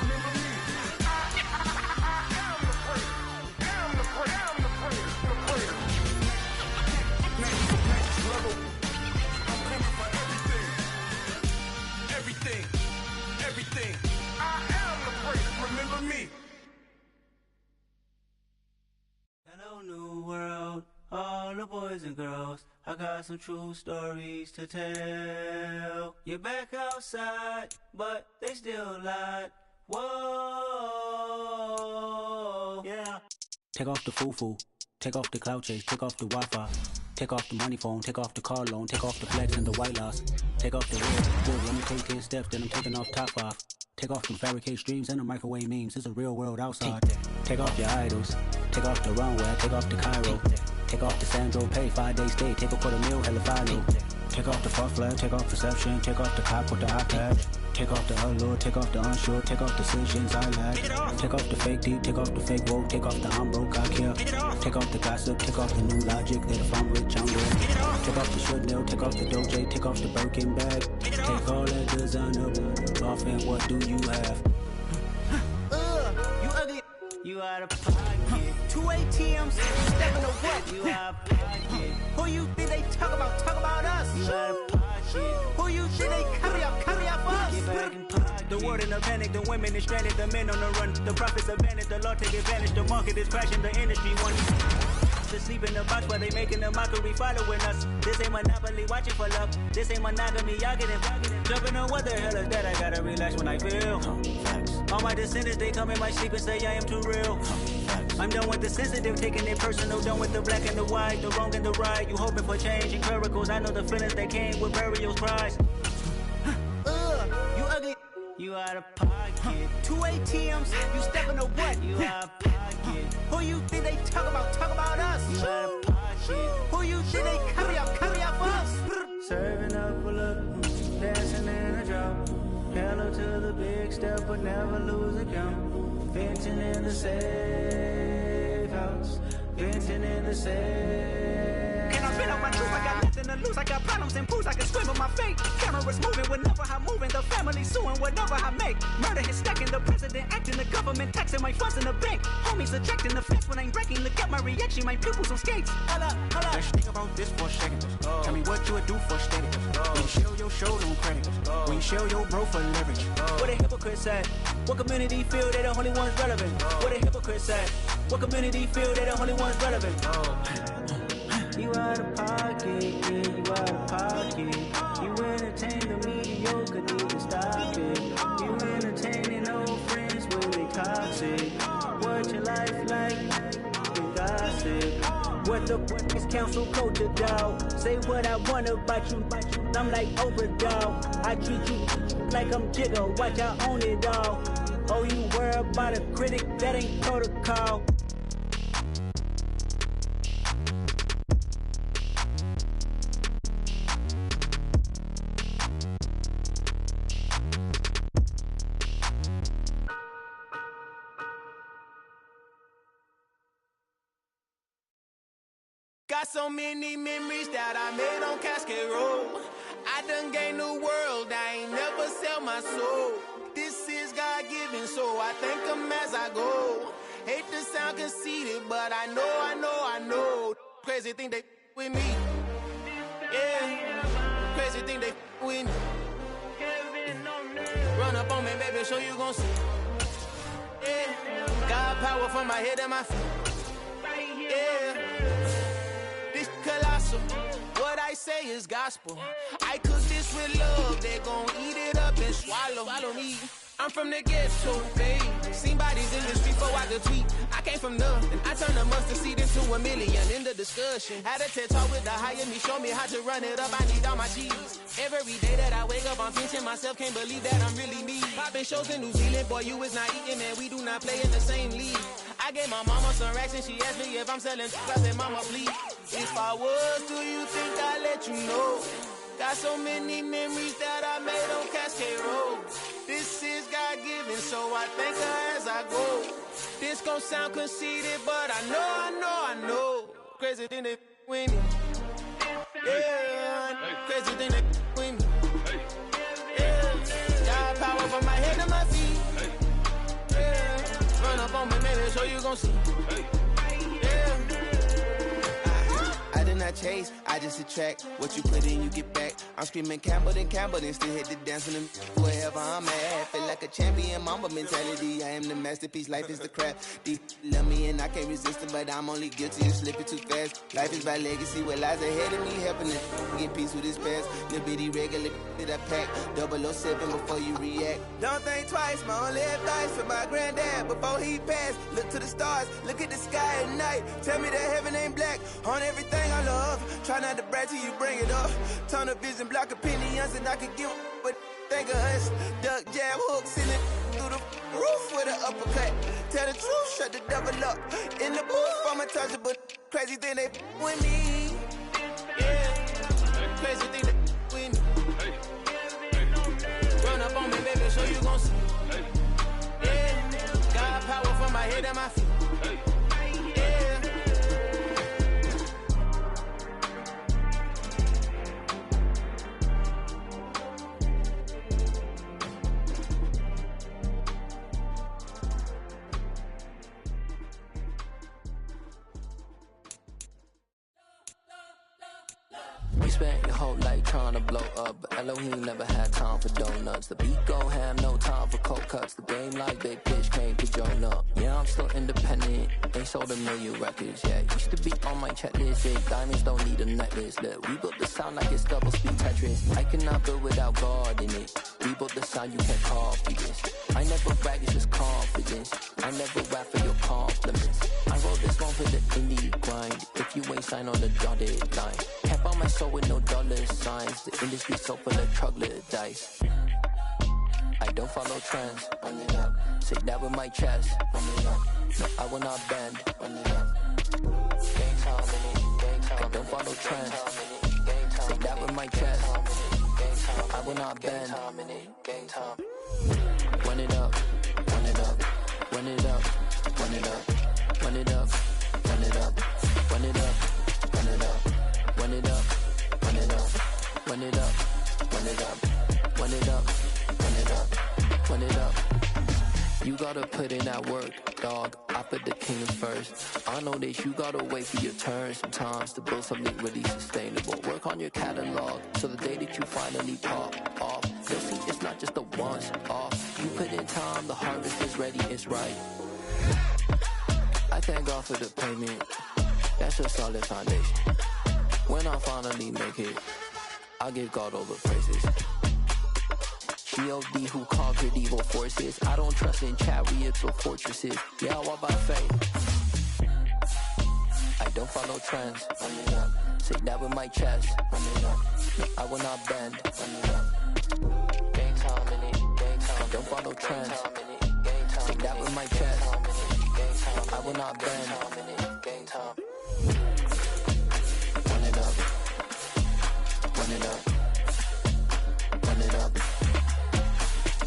Remember me. I'm the prayer. Next level. I'm coming for everything. Everything. I am the prayer. Remember me. Hello, new world, all the boys and girls. I got some true stories to tell. You're back outside, but they still lied. Whoa, yeah. Take off the foo-foo, take off the cloud chase, take off the Wi-Fi. Take off the money phone, take off the car loan, take off the flex and the white loss. Take off the real, let me take 10 steps, then I'm taking off top 5. Take off them fabricate streams and the microwave memes. It's a real world outside. Take off your idols. Take off the runway. Take off the Cairo. Take off the Sandro Pay. 5-day stay. Take a $250,000. Hella final. Take off the far flag. Take off perception. Take off the cop with the iPad. Take off the allure. Take off the unsure. Take off decisions I lack. Take off the fake deep. Take off the fake woke. Take off the I'm broke. I care. Take off the gossip. Take off the new logic that if I'm rich I'm real. Take off the Chanel. Take off the Doja. Take off the Birkin bag. Take all that designer off and what do you have? You ugly. You out of pocket. 2 ATMs. Stepping to what? You out of pocket. Who you think they talk about? Talk about us. You out of pocket. Who you think they carry up for us? Get back in pocket. The world in a panic. The women is stranded. The men on the run. The profits abandoned. The law take advantage. The market is crashing. The industry won. To sleep in the box while they making a mockery following us. This ain't Monopoly, watching for love. This ain't monogamy, y'all getting jumping on what the hell is that? I gotta relax when I feel. All my descendants, they come in my sleep and say I am too real. I'm done with the sensitive, taking it personal. Done with the black and the white, the wrong and the right. You hoping for change and miracles. I know the feelings that came with burial cries. You ugly. You out of pocket. 2 ATMs, you stepping to what? You out of pocket. Who you think they talk about? Talk about us. You out of pocket. Who you think they carry up for us? Serving up a look, dancing in a drop. Hello to the big step, but never lose a count. Venting in the safe house. Venting in the safe. Can I spit out my truth? I got nothing to lose. I got problems and booze. I can swim on my fate. Cameras moving whenever I'm moving. The family suing whatever I make. Murder is stacking. The president acting. The government taxing my funds in the bank. Homies ejecting the fence when I'm breaking. Look at my reaction. My pupils on skates. Hold up. Let's think about this for a second. Tell me what you would do for steady. When you show your show, don't credit. When you show your bro for leverage. What a hypocrite said. What community feel they the only ones relevant? What a hypocrite said. What community feel they the only ones relevant? You out of pocket, yeah, you out of pocket. You entertain the mediocre, need to stop it. You entertaining old friends when they toxic. What your life like? You gossip. What the fuck is council culture, dog? Say what I want about you. I'm like overdog. I treat you like I'm Jigga. Watch I own it all. Oh, you worry about a critic? That ain't protocol. Got so many memories that I made on Cascade Road. I done gained the world, I ain't never sell my soul. This is God-given, so I thank him as I go. Hate to sound conceited, but I know. Crazy thing they with me. Yeah, crazy thing they with me. Run up on me, baby, show you gon' see. Yeah, got power from my head and my feet. Yeah. Colossal, what I say is gospel. I cook this with love, they gon' eat it up and swallow me. I'm from the ghetto, babe. Seen bodies in the street before I could tweet. I came from nothing, I turned a mustard seed into a million. In the discussion, had a TED talk with the higher me, show me how to run it up. I need all my cheese. Every day that I wake up, I'm pinching myself, can't believe that I'm really me. Popping shows in New Zealand, boy, you is not eating, man. We do not play in the same league. I gave my mama some racks and she asked me if I'm selling. I said, mama, please. If I was, do you think I'd let you know? Got so many memories that I made on Cascade Road. This is God-given, so I thank her as I go. This gon' sound conceited, but I know. Crazy thing they with me. Yeah, crazy thing they with me. Yeah, got power from my head to my feet. Yeah, run up on me, maybe so you gon' see. Yeah. I did not chase, I just attract. What you put in, you get back. I'm screaming Campbell, then still hit the dance and wherever I'm at. Feel like a champion, mamba mentality. I am the masterpiece, life is the crap. Deep love me and I can't resist it, but I'm only guilty of slipping too fast. Life is by legacy, what lies ahead of me, helping it get peace with his past. Little bitty regular that I pack, 007 before you react. Don't think twice, my only advice for my granddad before he passed. Look to the stars, look at the sky at night. Tell me that heaven ain't black on everything I love. Try not to brag till you bring it up. Tunnel vision, block opinions, and I could give but think of us. Duck jab hooks in it through the roof with an uppercut. Tell the truth, shut the devil up. In the booth, I'm untouchable. Crazy thing they with me. Yeah, crazy thing they with me. Run up on me, baby, so you gon' see. Yeah, got power from my head and my feet. Spent your whole life trying to blow up, but Elohim never had time for donuts. The beat gon' have no time for cold cuts. The game like Big Pitch came to join up. Yeah, I'm still independent, ain't sold a million records yet. Used to be on my checklist, say diamonds don't need a necklace. Look, we built the sound like it's double speed Tetris. I cannot build without God in it. We built the sound, you can't copy this. I never brag, it's just confidence. I never rap for your compliments. I wrote this one for the indie grind. If you ain't signed on the dotted line, can't buy my soul with no dollar signs. The industry so full of troglodytes. I don't follow trends. Say that with my chest. No, I will not bend. I don't follow trends. Say that with my chest. I will not bend. Run it up, run it up, run it up, run it up, run it up, run it up, run it up, run it up, run it up, run it up, run it up, run it up, run it up, run it up, run it up. You gotta put in that work, dog. I put the kingdom first. I know that you gotta wait for your turn sometimes to build something really sustainable. Work on your catalog so the day that you finally pop off, you'll see it's not just a once off. You put in time, the harvest is ready, it's right. I thank God for the payment. That's a solid foundation. When I finally make it, I'll give God all the praises. G.O.D. who conquered evil forces. I don't trust in chariots or fortresses. Yeah, I walk by faith. I don't follow trends. Say that with my chest. No, I will not bend. Gang time in it. I don't follow trends. Say that with my chest. I will not bend. Gang time. Run it up. Run it up. Run it up.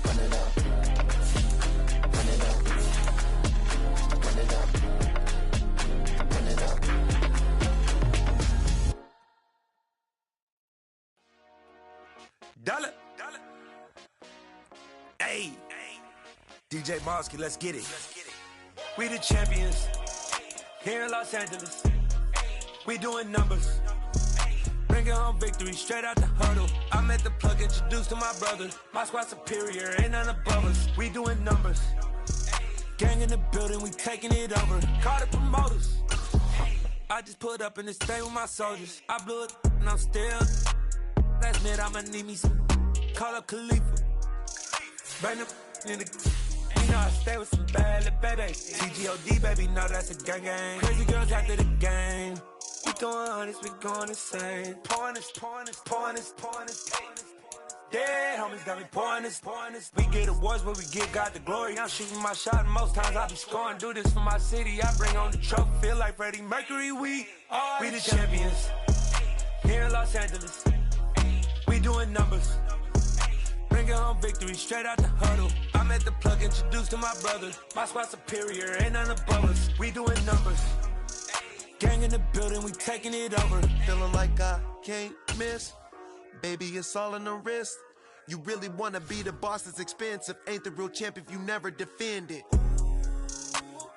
Run it up. Run it up. Run it up. Run it up. Dollar. Hey. DJ Mosky, let's get it. We the champions. Here in Los Angeles. We doing numbers. Bringing home victory straight out the huddle. I'm at the plug, introduced to my brother. My squad superior, ain't none above us. We doing numbers. Gang in the building, we taking it over. Call the promoters. I just put up in this thing with my soldiers. I blew it and I'm still. Last minute I'ma need me some. Call up Khalifa. Bring them in the. You know I stay with some bad little baby. TGOD baby, know that's a gang gang. Crazy girls after the game. We going honest, we going insane. Pouring this. Dead homies got me pouring this. We get awards, but we give God the glory. I'm shooting my shot, and most times I be scoring. Do this for my city, I bring on the trophy. Feel like Freddie Mercury, we the champions. Here in Los Angeles. doing numbers. Bringing home victory straight out the huddle. I'm at the plug, introduced to my brother. My squad superior, ain't none above us. We doing numbers. Gang in the building, we taking it over. Feeling like I can't miss. Baby, it's all in the wrist. You really wanna be the boss, it's expensive. Ain't the real champ if you never defend it.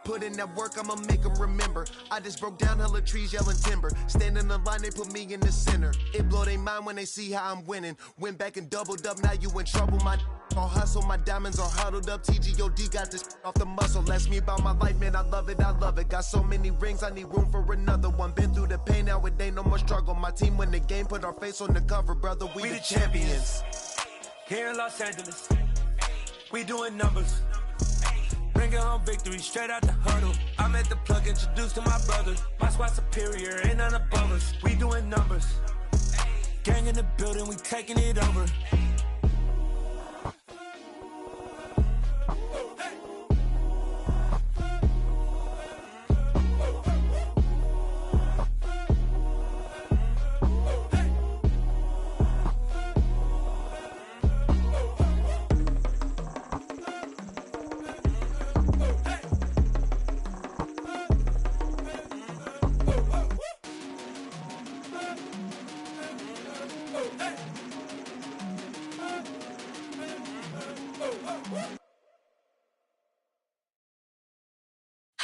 Put in that work, I'ma make them remember. I just broke down hella trees, yelling timber. Stand in the line, they put me in the center. It blow their mind when they see how I'm winning. Went back and doubled up, now you in trouble. My all hustle, my diamonds are huddled up. TGOD got this off the muscle. Ask me about my life, man, I love it, I love it. Got so many rings, I need room for another one. Been through the pain, now it ain't no more struggle. My team win the game, put our face on the cover, brother, we the champions. Here in Los Angeles, we doing numbers. Bringing home victory straight out the huddle. I'm at the plug, introduced to my brother. My squad superior, ain't none above us. We doing numbers. Gang in the building, we taking it over.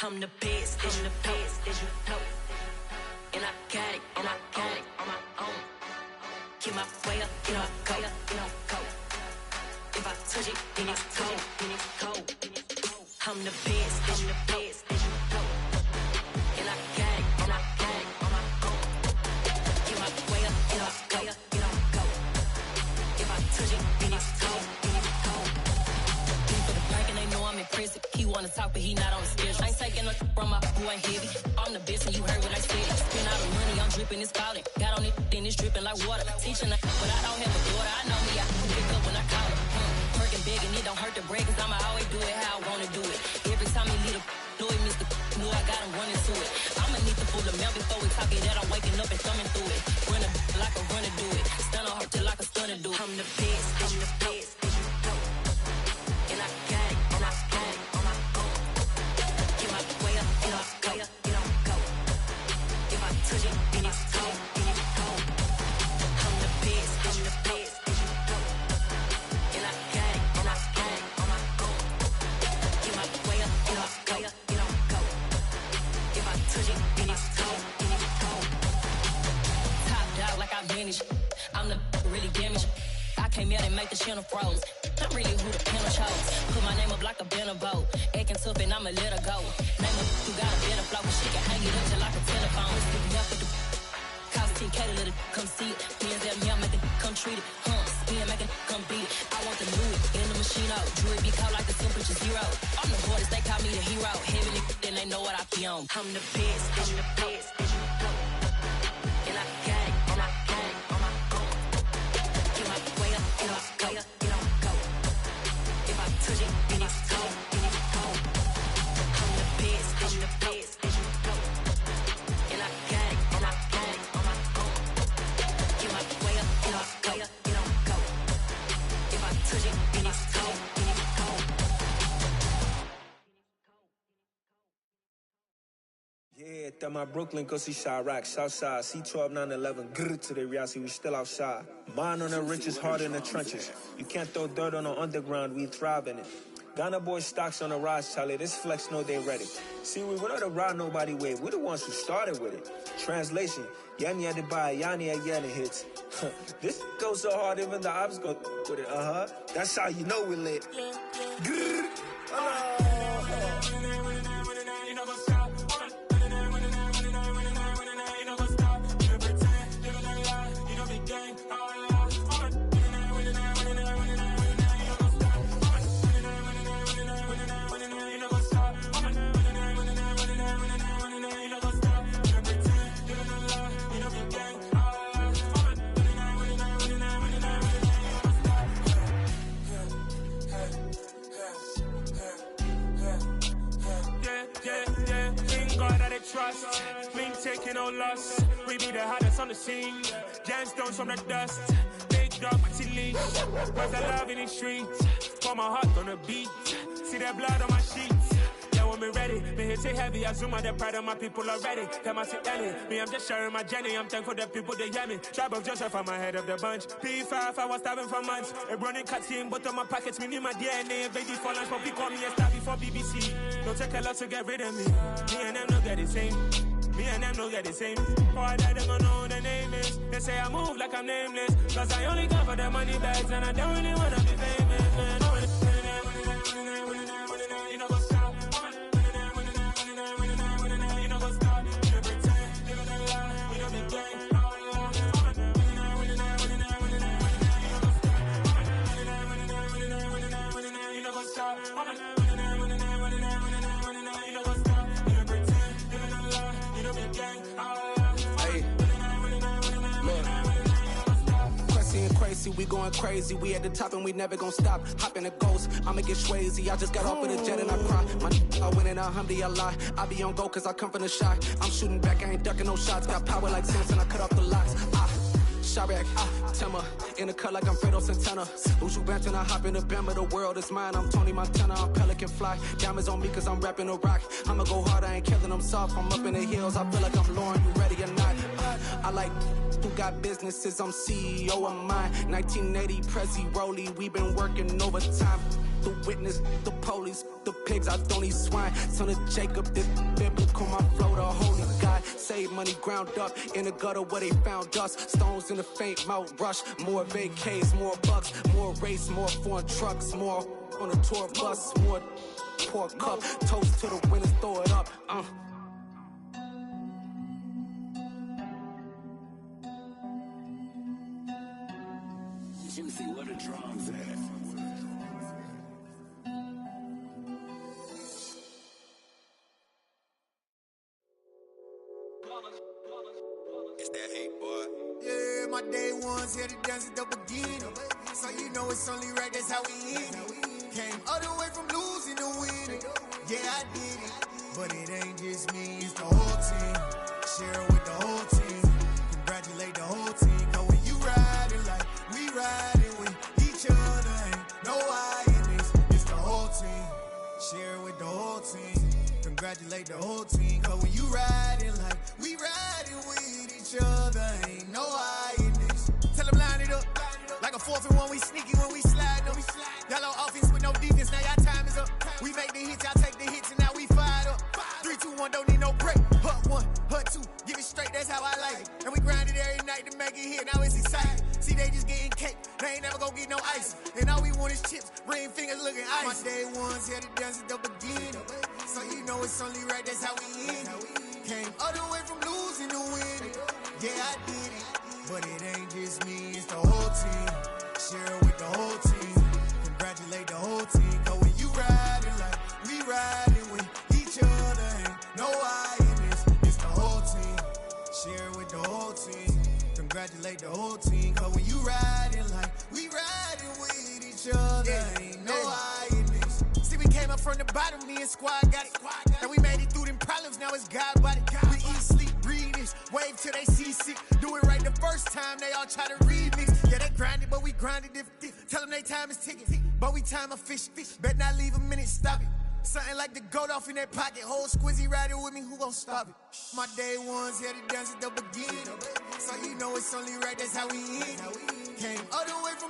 I'm the best, I'm the best, as you know. And I got it, and I got it on my own. Get my way up, get up, go, go. If I touch it, then it's cold, then it's cold. I'm the best, as you know. And I got it, and I got it on my own. Get my way up, get up, go. If I touch it, then it's cold, then it's cold. People the park and they know I'm impressive. He wanna talk, but he not on the schedule. I ain't taking no from my boy heavy. I'm the best and you heard what I said. Spend all the money, I'm dripping, it's falling. Got on it, then it's dripping like water. Teaching her, but I don't have a daughter. I know me, I can pick up when I call her. Working big and it don't hurt to break, cause I'ma always do it how I wanna do it. Every time he lead a know it, Mr. Know I got him running to it. I'ma need the full amount before we talk it that I'm waking up and thumbing through it. Run a like a runner do it. Stun on her till like a stunner do it. I'm the best, I'm the best, as you know. And I got it, and I got it on my own. Get my way up, get up, go. If I touch it, then it's cold, then it's cold. I'm the best, as you know. And I got it, and I got it on my own. Get my way up, get up, go. If I touch it, then it's cold, then it's cold. Top dog like I manage. I'm the really damaged. I came out and make the channel froze. I'm really who the panel chose. Put my name up like a banner boat. Acting tough and I'ma let her go. Name her who got a better flow. She can hang it up just like a telephone. Cost 10K to let it come see it. Hands at me, I make it come treat it. Spin, make it come beat it. I want the new in the machine out. Jewelry be caught like the temperature zero. I'm the hardest, they call me the hero. Heaven then they know what I be on. I'm the best, I'm the best, as you know. And I got it, and I got it on my own. Get my way up, get up, go. If I touch it, then it's cold, then it's cold. I'm the best, I'm the best, as you know. And I got it, and I got it on my own. Get my way up, get up, go. If I touch it, then it's cold, then it's cold. Yeah, that my Brooklyn, go see Chirac, Southside, C12, 911, grrr to the reality, we still outside. Mine on the riches, hard in the trenches. You can't throw dirt on the underground, we thrive in it. Ghana boys stocks on the rise, Charlie, this flex know they ready. See, we not the ride nobody wave, we the ones who started with it. Translation, Yanni had to buy, Yanni had Yanni hits. This goes so hard, even the ops go with it, That's how you know we lit. Grrr. Trust, we ain't taking no loss. We be the hottest on the scene. Gemstones from the dust. Big drop to leave. Cause I love in the streets. Pour my heart on the beat. See that blood on my sheets. Yeah, when me ready, me hit it heavy. I zoom out the pride of my people already. Come on, sit Ellie. Me, I'm just sharing my journey. I'm thankful that people, they hear me. Tribe of Joseph, I'm ahead of the bunch. P5, I was starving for months. A running cutscene, but on my pockets, me need my DNA. Baby for lunch, but people call me a star before BBC. Don't take a lot to get rid of me. Me and them don't get the same. Me and them don't get the same. Oh, I die, they gon' know who the name is. They say I move like I'm nameless. Cause I only come for the money bags. And I don't really wanna be famous, man. You know, go stop. You know, go stop. You pretend. Living a lie. You know, be gang. You know, go stop. We going crazy, we at the top and we never gon' stop. Hop in a ghost, I'ma get swayzy. I just got off with a jet and I cry. My I win in a Humvee, I lie. I be on go cause I come from the shot. I'm shooting back, I ain't ducking no shots. Got power like Samson, I cut off the locks. Chirac, Timmer, in the cut like I'm Fredo Santana. Uju Banton, I hop in the Bama, the world is mine. I'm Tony Montana, I'm Pelican Fly. Diamonds on me cause I'm rapping a rock. I'ma go hard, I ain't killing them soft. I'm up in the hills, I feel like I'm Lauren, you ready or not? I like who got businesses, I'm CEO of mine. 1980, Prezi Rolly, we been working overtime. The witness, the police, the pigs, I don't eat swine. Son of Jacob, this biblical, my flow, the holy God. Save money ground up in the gutter where they found us. Stones in the faint mouth rush. More vacays, more bucks, more race, more foreign trucks, more on a tour bus, more pour cup. Toast to the winners, throw it up. Juicy, what a drums at. It's that hate, boy. Yeah, my day ones here to dance at the beginning. So you know it's only right, that's how we end it. Came all the way from losing to winning. Yeah, I did it. But it ain't just me, it's the whole team. Share it with the whole team. Congratulate the whole team. Cause when you riding like we riding with each other, ain't no I in this. It's the whole team. Share it with the whole team. Congratulate the whole team. Cause when you riding like we riding with each other, ain't no I in this. Tell them line it up. Like a 4th and 1, we sneaky when we slide them. Yellow offense with no defense, now y'all time is up. We make the hits, y'all take the hits, and now we fired up. 3, 2, 1, don't need no break. Hut 1, hut 2, give it straight, that's how I like it. And we grind it every night to make it hit, now it's exciting. See, they just getting cake, they ain't never gonna get no ice. And all we want is chips, ring fingers looking ice. My day ones here to dance at the beginning. So you know it's only right, that's how we end it. Came all the way from losing to winning. Yeah, I did it. But it ain't just me, it's the whole team. Share it with the whole team. Congratulate the whole team. Cause when you riding like we riding with each other, ain't no I in this. It's the whole team. Share it with the whole team. Congratulate the whole team. Cause when you riding like we riding with each other, ain't no I in this. See, we came up from the bottom, me and squad got it. And we made it through them problems, now it's God body. We eat, sleep, breathe this, wave till they see sick. Do it right the first time, they all try to remix. Yeah, they grinded, but we grinded different. Tell them they time is ticking, but we time a fish. Bet not leave a minute, stop it. Something like the goat off in their pocket. Whole squizzy riding with me, who gon' stop it? My day ones here to dance at the beginning. So you know it's only right, that's how we end. Came all the way from